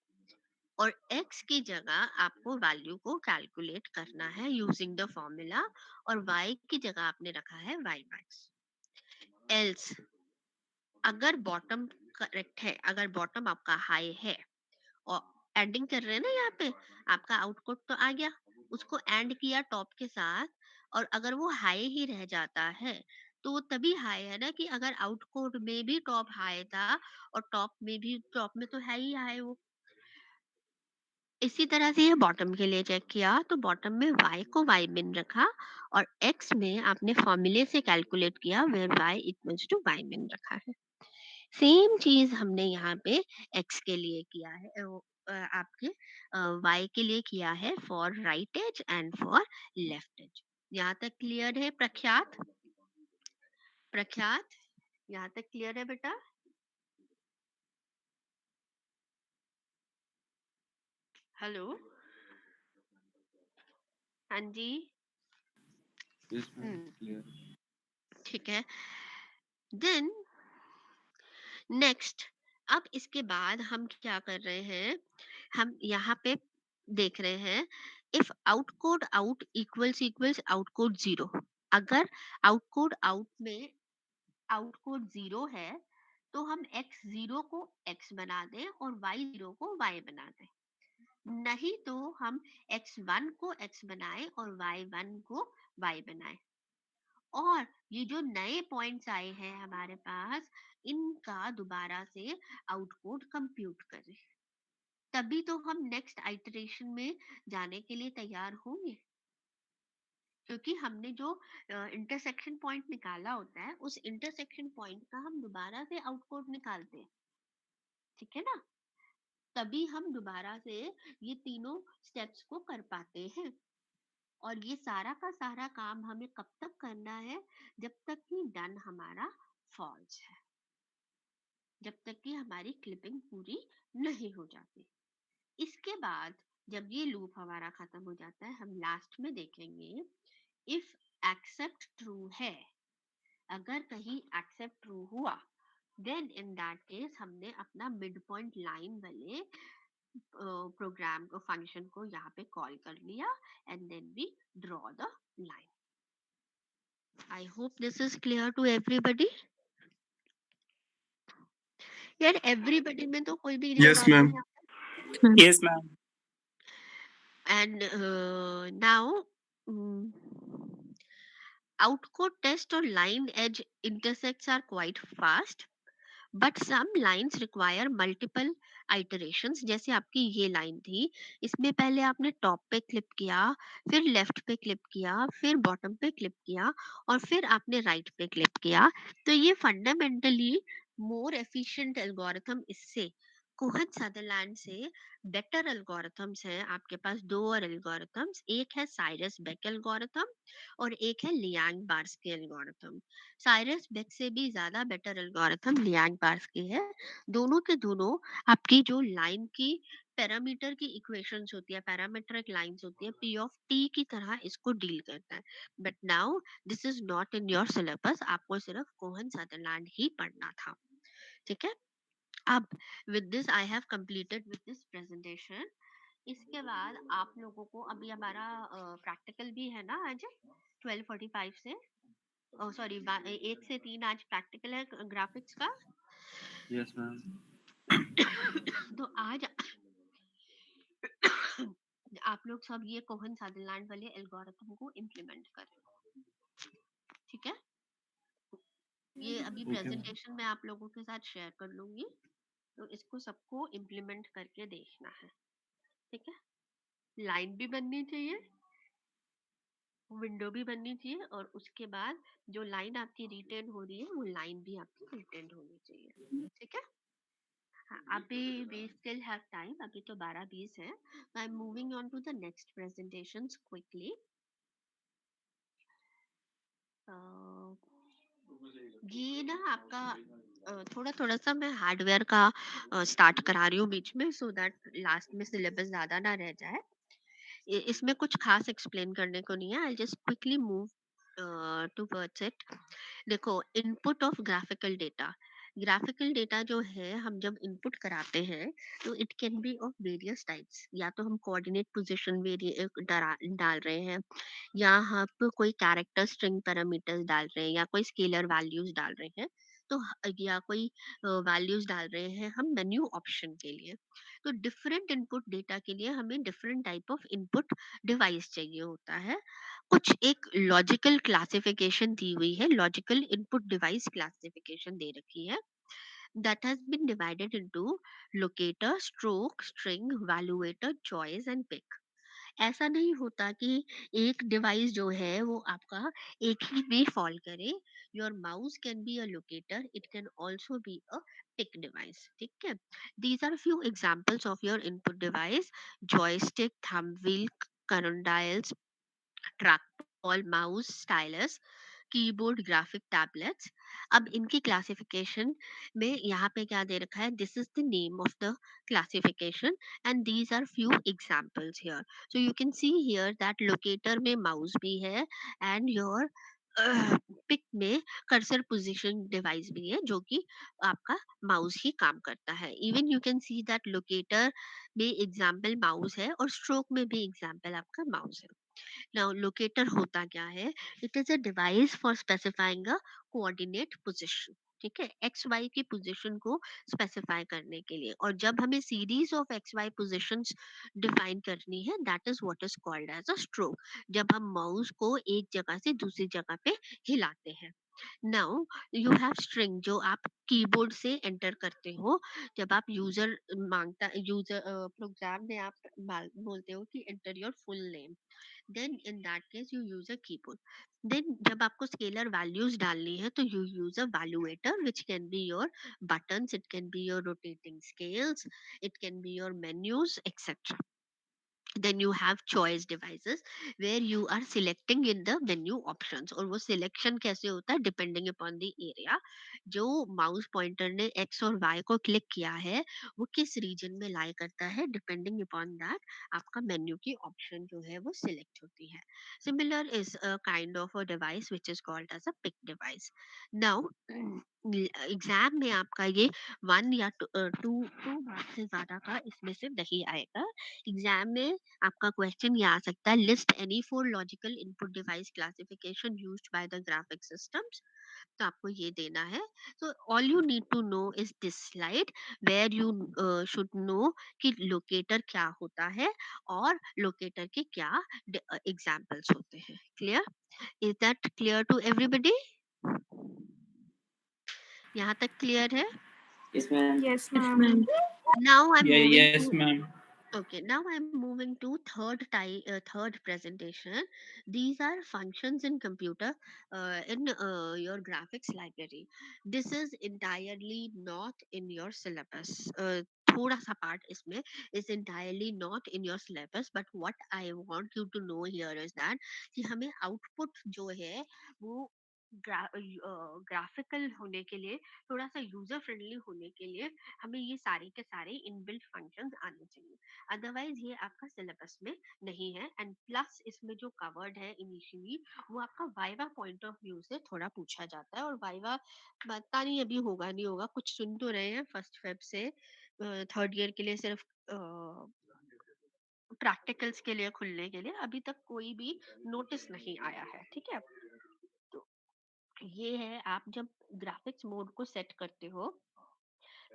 और x की जगह आपको वैल्यू को कैलकुलेट करना है यूजिंग द फॉर्मूला और y की जगह आपने रखा है y max. एल्स अगर बॉटम करेक्ट है, अगर बॉटम आपका हाई है और एंडिंग कर रहे हैं ना यहाँ पे, आपका आउटपुट तो आ गया, उसको एंड किया टॉप के साथ और अगर वो हाई ही रह जाता है तो वो तभी हाई है ना कि अगर आउटपुट में भी टॉप हाई था और टॉप में भी, टॉप में तो है ही हाई वो। इसी तरह से ये बॉटम के लिए चेक किया तो बॉटम में y को y min रखा और x में आपने फॉर्मूले से कैलकुलेट किया where y equals to y min रखा है। सेम चीज हमने यहाँ पे x के लिए किया है, आपके y के लिए किया है for right edge and for left edge. यहाँ तक क्लियर है प्रख्यात? प्रख्यात यहाँ तक क्लियर है बेटा? हेलो, हाँ जी। Yes ma'am, clear. ठीक है, देन नेक्स्ट अब इसके बाद हम क्या कर रहे हैं, हम यहाँ पे देख रहे हैं if outcode out equals equals outcode zero, अगर आउटकोड आउट में आउटकोड जीरो है तो हम x जीरो को x बना दें और y जीरो को y बना दें, नहीं तो हम x1 को x बनाएं और y1 को y बनाएं। और ये जो नए पॉइंट्स आए हैं हमारे पास, इनका दोबारा से आउटपुट कंप्यूट करें, तभी तो हम नेक्स्ट आइटरेशन में जाने के लिए तैयार होंगे। क्योंकि हमने जो इंटरसेक्शन पॉइंट निकाला होता है उस इंटरसेक्शन पॉइंट का हम दोबारा से आउटपुट निकालते हैं, ठीक है ना? तभी हम दोबारा से ये तीनों स्टेप्स को कर पाते हैं। और ये सारा का सारा काम हमें कब तक करना है, जब तक कि डन हमारा फॉल्स है, जब तक कि हमारी क्लिपिंग पूरी नहीं हो जाती। इसके बाद जब ये लूप हमारा खत्म हो जाता है, हम लास्ट में देखेंगे इफ एक्सेप्ट ट्रू है, अगर कहीं एक्सेप्ट ट्रू हुआ देन इन दैट केस हमने अपना मिड पॉइंट लाइन वाले प्रोग्राम को, फंक्शन को यहाँ पे कॉल कर लिया and then we draw the line. I hope this is clear to everybody. यार एवरीबडी में तो कोई भी क्लियर यस बात मैम। नहीं। Yes, ma'am. And now outcode test or line edge intersects are quite fast, but some lines require multiple iterations. जैसे आपकी ये लाइन थी, इसमें पहले आपने टॉप पे क्लिप किया, फिर लेफ्ट पे क्लिप किया, फिर बॉटम पे क्लिप किया और फिर आपने राइट पे क्लिप किया। तो ये फंडामेंटली मोर एफिशिएंट एल्गोरिथम, इससे कोहन सदरलैंड से बेटर एल्गोरिथम्स हैं। आपके पास दो और एल्गोरिथम्स, एक है साइरस बेक एल्गोरिथम और एक है लियांग बार्स्की एल्गोरिथम। साइरस बेक से भी ज्यादा बेटर एल्गोरिथम लियांग बार्स्की है। दोनों के दोनों आपकी जो लाइन की पैरामीटर की इक्वेशंस होती है, पैरामीट्रिक लाइंस होती है, पी ऑफ टी की तरह इसको डील करता है। But now this is not in your syllabus, आपको सिर्फ कोहन सदरलैंड ही पढ़ना था, ठीक है? अब with this I have completed with this presentation. इसके बाद आप लोगों को अभी हमारा प्रैक्टिकल भी है ना आज 12:45 से, सॉरी 1 से 3 आज प्रैक्टिकल है ग्राफिक्स का। Yes ma'am. तो आज आप लोग सब ये कोहन सदरलैंड वाले एल्गोरिथम को इम्प्लीमेंट करें, ठीक है? ये अभी अभी ओके मैम। प्रेजेंटेशन में आप लोगों के साथ शेयर कर लूंगी, तो इसको सबको इम्प्लीमेंट करके देखना है, ठीक है। लाइन भी बननी चाहिए, विंडो भी बननी चाहिए, और उसके बाद जो लाइन आपकी रिटेन हो रही है वो लाइन भी आपकी रिटेन होनी चाहिए, ठीक है। हाँ, अभी वी स्टिल हैव टाइम, अभी तो 12:20 है। I am moving on to the next presentations quickly. ये ना आपका थोड़ा थोड़ा सा मैं हार्डवेयर का स्टार्ट करा रही हूँ बीच में, सो दैट लास्ट में सिलेबस ज्यादा ना रह जाए। इसमें कुछ खास एक्सप्लेन करने को नहीं है, I just quickly move towards it. देखो, इनपुट ऑफ ग्राफिकल डेटा जो है हम जब इनपुट कराते हैं तो it can be of various types. या तो हम कोऑर्डिनेट पोजीशन डाल रहे हैं, या आप कोई कैरेक्टर स्ट्रिंग पैरामीटर्स डाल रहे हैं, या कोई स्केलर वैल्यूज डाल रहे हैं, तो या कोई वैल्यूज डाल रहे हैं हम मेन्यू ऑप्शन के लिए। तो डिफरेंट इनपुट डेटा के लिए हमें different type of input device चाहिए होता है। कुछ एक लॉजिकल क्लासिफिकेशन दी हुई है, लॉजिकल इनपुट डिवाइस क्लासिफिकेशन दे रखी है, that has been divided into locator, stroke, string, valuator, choice and pick। ऐसा नहीं होता कि एक डिवाइस जो है वो आपका एक ही में फॉल करे। Your mouse can be a locator, it can also be a pick device, ठीक है। These are few examples of your input device: joystick, thumb wheel, कंडाइल्स, trackball, mouse, stylus, keyboard, graphic tablets. अब इनकी classification में यहाँ पे क्या दे रखा है, this is the name of the classification and these are few examples here. So you can see here that locator में माउस भी है, एंड योर पिक में कर्सर पोजीशन डिवाइस भी है, जो कि आपका माउस ही काम करता है। Even you can see that locator में एग्जाम्पल माउस है और स्ट्रोक में भी एग्जाम्पल आपका माउस है। नाउ लोकेटर होता क्या है? It is a device for specifying a coordinate position, ठीक है, एक्स वाई की पोजीशन को स्पेसिफाई करने के लिए। और जब हमें series of X Y positions define करनी है, that is what is called as a stroke, जब हम माउस को एक जगह से दूसरी जगह पे हिलाते हैं। नाउ यू हैव स्ट्रिंग, जो आप कीबोर्ड से एंटर करते हो। जब आप यूजर प्रोग्राम में आप बोलते हो कि enter your full name, then in that case you use a keyboard। then जब आपको स्केलर वैल्यूज डालनी है तो you use a valuator, which can be your buttons, it can be your rotating scales, it can be your menus, etc। then you have choice devices where you are selecting in the menu options। और वो selection कैसे होता है? Depending upon the area, जो mouse pointer ने X और Y को click किया है वो किस रीजन में लाई करता है, डिपेंडिंग अपॉन दैट आपका मेन्यू की ऑप्शन जो है वो सिलेक्ट होती है। Similar is a kind of a device which is called as a pick device. Now exam में आपका ये वन या टू मार्क्स से ज्यादा का इसमें से नहीं आएगा। एग्जाम में आपका क्वेश्चन ये आ सकता है, list any four logical input device classification used by the graphic systems. तो आपको ये देना है। तो all you need to know is this slide, where you should know कि लोकेटर क्या होता है और लोकेटर के क्या एग्जांपल्स होते हैं। Clear? Is that clear to everybody? यहाँ तक क्लियर है? Yes, ma'am. Yes, ma'am. Now I'm Yeah, moving yes, to ma'am. Okay, now I'm moving to third presentation. These are functions in computer in your graphics library. This is entirely not in your syllabus. थोड़ा सा part इसमें is entirely not in your syllabus, but what I want you to know here is that कि हमें output जो है वो graphical होने के लिए, थोड़ा सा यूजर फ्रेंडली होने के लिए हमें ये सारे के सारे इनबिल्ट फंक्शंस आने चाहिए। अदरवाइज ये आपका सिलेबस में नहीं है। एंड प्लस इसमें जो कवर्ड है इनिशियली वो आपका वाइवा पॉइंट ऑफ व्यू से थोड़ा पूछा जाता है, और वाइवा पता नहीं अभी होगा नहीं होगा, कुछ सुन तो रहे हैं 1 फेब से 3rd ईयर के लिए सिर्फ प्रैक्टिकल्स के लिए खुलने के लिए अभी तक कोई भी नोटिस नहीं आया है, ठीक है। तो ये है, आप जब ग्राफिक्स मोड को सेट करते हो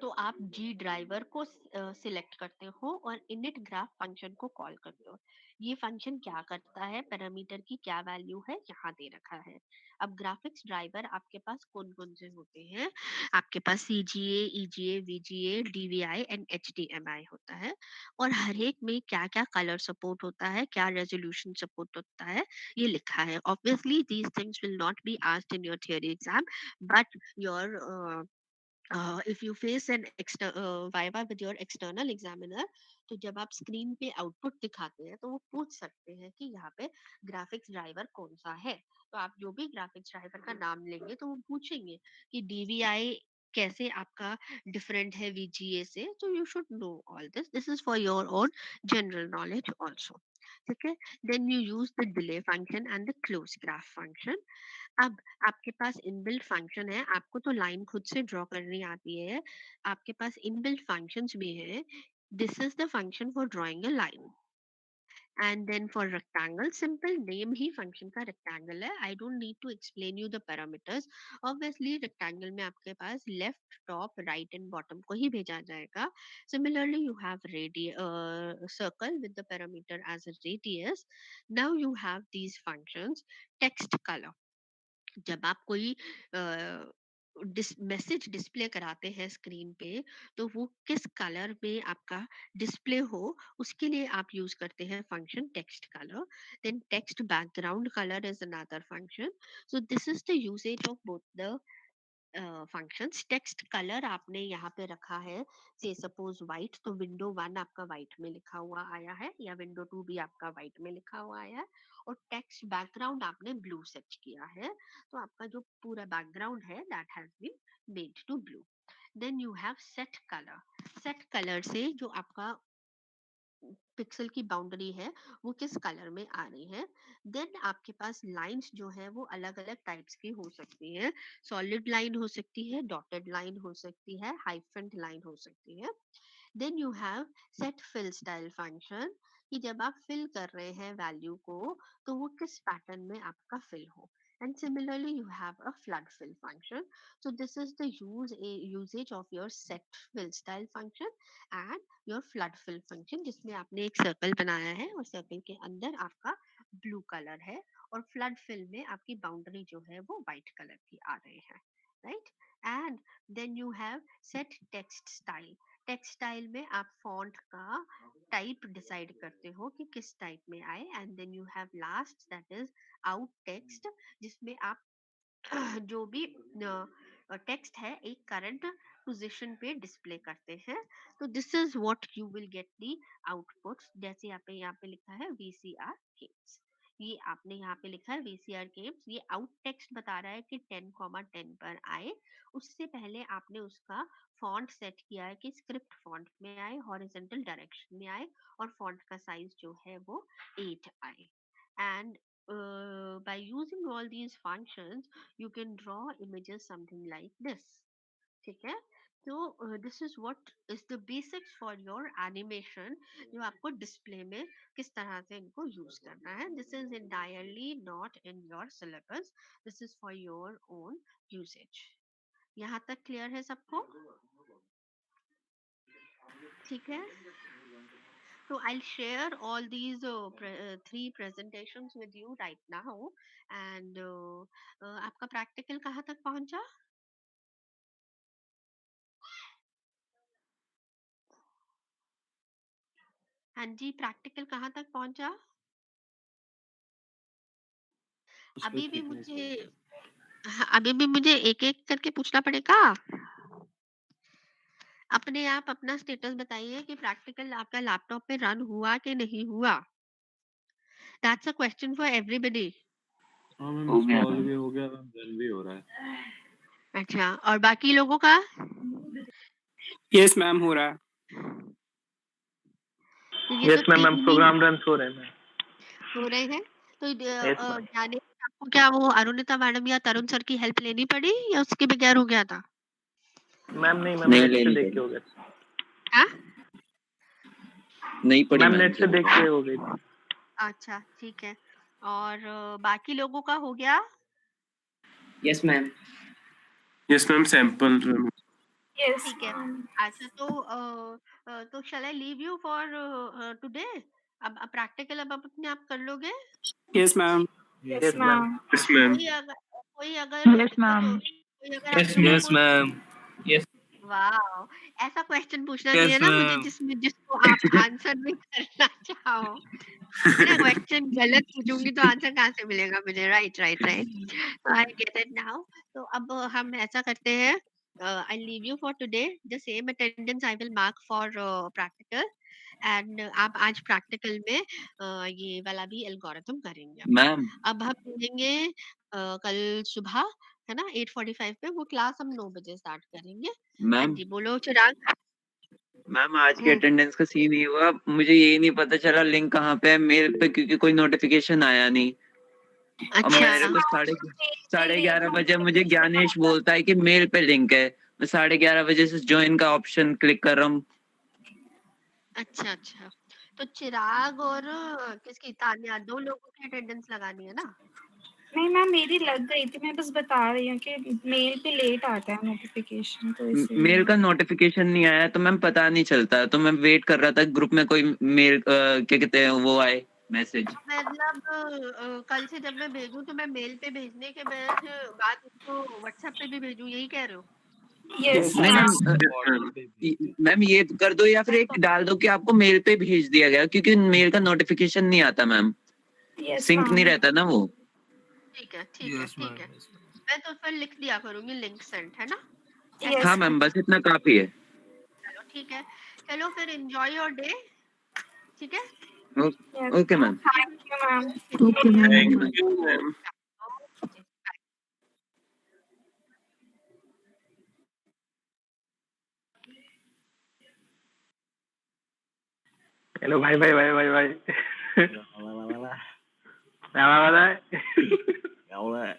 तो आप जी ड्राइवर को सिलेक्ट करते हो और इनिट ग्राफ फंक्शन को कॉल करते हो। ये फंक्शन क्या करता है, पैरामीटर की क्या वैल्यू है, यहाँ दे रखा है। अब ग्राफिक्स ड्राइवर आपके पास कौन कौन से होते हैं? आपके पास CGA, EGA, VGA, DVI and HDMI होता है। और हर एक में क्या क्या कलर सपोर्ट होता है, क्या रेजोल्यूशन सपोर्ट होता है, ये लिखा है। Obviously these things will not be asked in your theory exam, but your if you face an viva with your external examiner, तो जब आप स्क्रीन पे आउटपुट दिखाते हैं तो वो पूछ सकते हैं कि यहाँ पे ग्राफिक्स ड्राइवर कौन सा है। तो आप जो भी ग्राफिक्स ड्राइवर का नाम लेंगे तो वो पूछेंगे कि DVI कैसे आपका डिफरेंट है VGA से। तो you should know all this is for your own general knowledge also. ठीक है, then you use the delay function and the close graph function. अब आपके पास इनबिल्ट फंक्शन है, आपको तो लाइन खुद से ड्रॉ करनी आती है, आपके पास इनबिल्ट फंक्शंस भी है। This is the function for drawing a line. And then for rectangle, simple name ही फंक्शन का रेक्टेंगल है। I don't need to explain you the parameters. Obviously rectangle में आपके पास left, top, right and bottom को ही भेजा जाएगा। Similarly you have circle with the parameter as a radius. Now you have these functions. Text colour, जब आप कोई मैसेज डिस्प्ले कराते हैं स्क्रीन पे, तो वो किस कलर में आपका डिस्प्ले हो, उसके लिए आप यूज करते हैं function text colour. Then text background colour is another function. So this is the usage of both the functions. Text colour आपने यहाँ पे रखा है, से सपोज व्हाइट, तो विंडो 1 आपका व्हाइट में लिखा हुआ आया है, या विंडो 2 भी आपका व्हाइट में लिखा हुआ आया है। और टेक्स्ट बैकग्राउंड आपने ब्लू सेट किया है, तो आपका जो पूरा बैकग्राउंड है that has been made to blue. Then you have set colour. Set colour से जो आपका पिक्सल की बाउंड्री है वो किस कलर में आ रही है। देन आपके पास लाइंस जो है वो अलग अलग टाइप्स की हो सकती है। सॉलिड लाइन हो सकती है, डॉटेड लाइन हो सकती है, हाइफन लाइन हो सकती है। Then you have set fill style function, कि जब आप फिल कर रहे हैं वैल्यू को तो वो किस पैटर्न में आपका फिल हो। And similarly you have a flood fill function. So this is the usage of your set fill style function and your flood fill function, जिसमें आपने एक सर्कल बनाया है और सर्कल के अंदर आपका ब्लू कलर है, और फ्लड फिल में आपकी बाउंड्री जो है वो व्हाइट कलर की आ रही है, right. And then you have set text style. Text style में आप फॉन्ट का टाइप डिसाइड करते हो कि किस टाइप में आए। And then you have last that is out text, जिसमें आप जो भी टेक्स्ट है एक करंट पोजीशन पे डिस्प्ले करते हैं। तो this is what you will get the output. जैसे यहाँ पे लिखा है VCR गेम्स, ये आपने यहाँ पे लिखा है VCR गेम्स। ये आउट टेक्स्ट बता रहा है कि 10,10 पर आए। उससे पहले आपने उसका फॉन्ट सेट किया है कि स्क्रिप्ट फॉन्ट में आए, हॉरिजॉन्टल डायरेक्शन में आए, और फॉन्ट का साइज जो है वो 8 आए। And by using all these functions you can draw images something like this। ठीक है, तो this is what is the basics for your animation, जो आपको डिस्प्ले में किस तरह से इनको यूज करना है। This is entirely not in your syllabus, this is for your own usage. यहाँ तक क्लियर है सबको? ठीक है, so I'll share all these three presentations with you right now। and आपका प्रैक्टिकल कहाँ तक पहुंचा? हाँ जी, प्रैक्टिकल कहाँ तक पहुंचा? अभी भी मुझे हाँ, अभी भी मुझे एक एक करके पूछना पड़ेगा। अपने आप अपना स्टेटस बताइए कि प्रैक्टिकल आपका लैपटॉप पे रन हुआ कि नहीं हुआ। That's a question for everybody. हाँ मैम, इंस्टॉल भी हो गया मैम, रन भी हो रहा है। अच्छा, और बाकी लोगों का? यस मैम, हो रहा है। तो ये यस तो मैम, 3 ही प्रोग्राम रन हो रहे हैं मैम। हो रहे हैं। तो यस मैम। जाने आपको क्या वो अरुणिता मैडम या तरुण सर की हेल्प लेनी पड़ी या उसके बगैर हो गया था? मैम नहीं मैम, नहीं नेट से लेनी देख के पड़ी, हो गया। हाँ? नहीं पड़ी मैम मैम नेट से देख के हो गई थी। अच्छा ठीक है, और बाकी लोगों का हो गया? Yes ma'am. Yes ma'am, sample Yes. ठीक है। अच्छा तो shall I leave you for today? अब प्रैक्टिकल अब आप अपने आप कर लोगे? Yes, ma'am. Yes, ma'am. Yes ma'am. कोई अगर Yes, ma'am. कोई अगर आप Yes, लोगों yes, को ma'am. Yes. वाह! ऐसा क्वेश्चन पूछना चाहिए Yes, ना मुझे ma'am. जिसको आप आंसर भी करना चाहो। है ना? क्वेश्चन गलत पूछूँगी तो आंसर कहाँ से मिलेगा मुझे? Right, right, right. I get it now. तो अब हम ऐसा करते हैं, आई leave you for today. The same attendance I will mark for practical and आप आज प्रैक्टिकल में ये वाला भी एल्गोरिथम करेंगे। मैम अब हम मिलेंगे कल सुबह, है ना? 8:45 पे वो क्लास हम 9 बजे स्टार्ट करेंगे। हाँ मैम जी, बोलो चिराग। मैम आज की हुँ। अटेंडेंस का सीन ये हुआ, मुझे यही नहीं पता चला लिंक कहाँ पे है मेल पे, क्योंकि कोई नोटिफिकेशन आया नहीं। और अच्छा। मेरे को साढ़े 11 बजे मुझे ज्ञानेश बोलता है कि मेल पे लिंक है। मैं 11:30 बजे से ज्वाइन का ऑप्शन क्लिक कर रहा हूँ। अच्छा, अच्छा। तो चिराग और किसकी तान्या 2 लोगों की अटेंडेंस लगानी है ना? नहीं मैम, मेरी लग गई थी। मैं बस बता रही हूँ कि मेल पे लेट आता है नोटिफिकेशन, तो मेल इसीलिए। का नोटिफिकेशन नहीं आया तो मैम पता नहीं चलता, तो मैं वेट कर रहा था ग्रुप में कोई मेल क्या कहते हैं वो आए मैसेज। मतलब कल से जब मैं भेजूँ तो मैं मेल पे भेजने के बाद उसको व्हाट्सएप पे भी भेजूँ, यही कह रहे हो? यस नहीं मैम। मैम, मैम ये कर दो या फिर एक डाल दो कि आपको मेल पे भेज दिया गया, क्योंकि मेल का नोटिफिकेशन नहीं आता मैम, यस सिंक नहीं मैम। रहता ना वो। ठीक है, ठीक है, ठीक है। मैं तो उस पर लिख दिया करूँगी लिंक सेंड, है ना? ऐसा यस हाँ करना मैम, है? बस इतना काफी है। चलो ठीक है। चलो फिर एन्जॉय योर डे, ठीक है? Yes okay ma'am. Ma'am. Thank you ma'am. Okay, ma'am. Thank you ma'am. Okay, bye. Hello भाई भाई भाई भाई भाई वाला वाला क्या बात है? क्या हुआ है?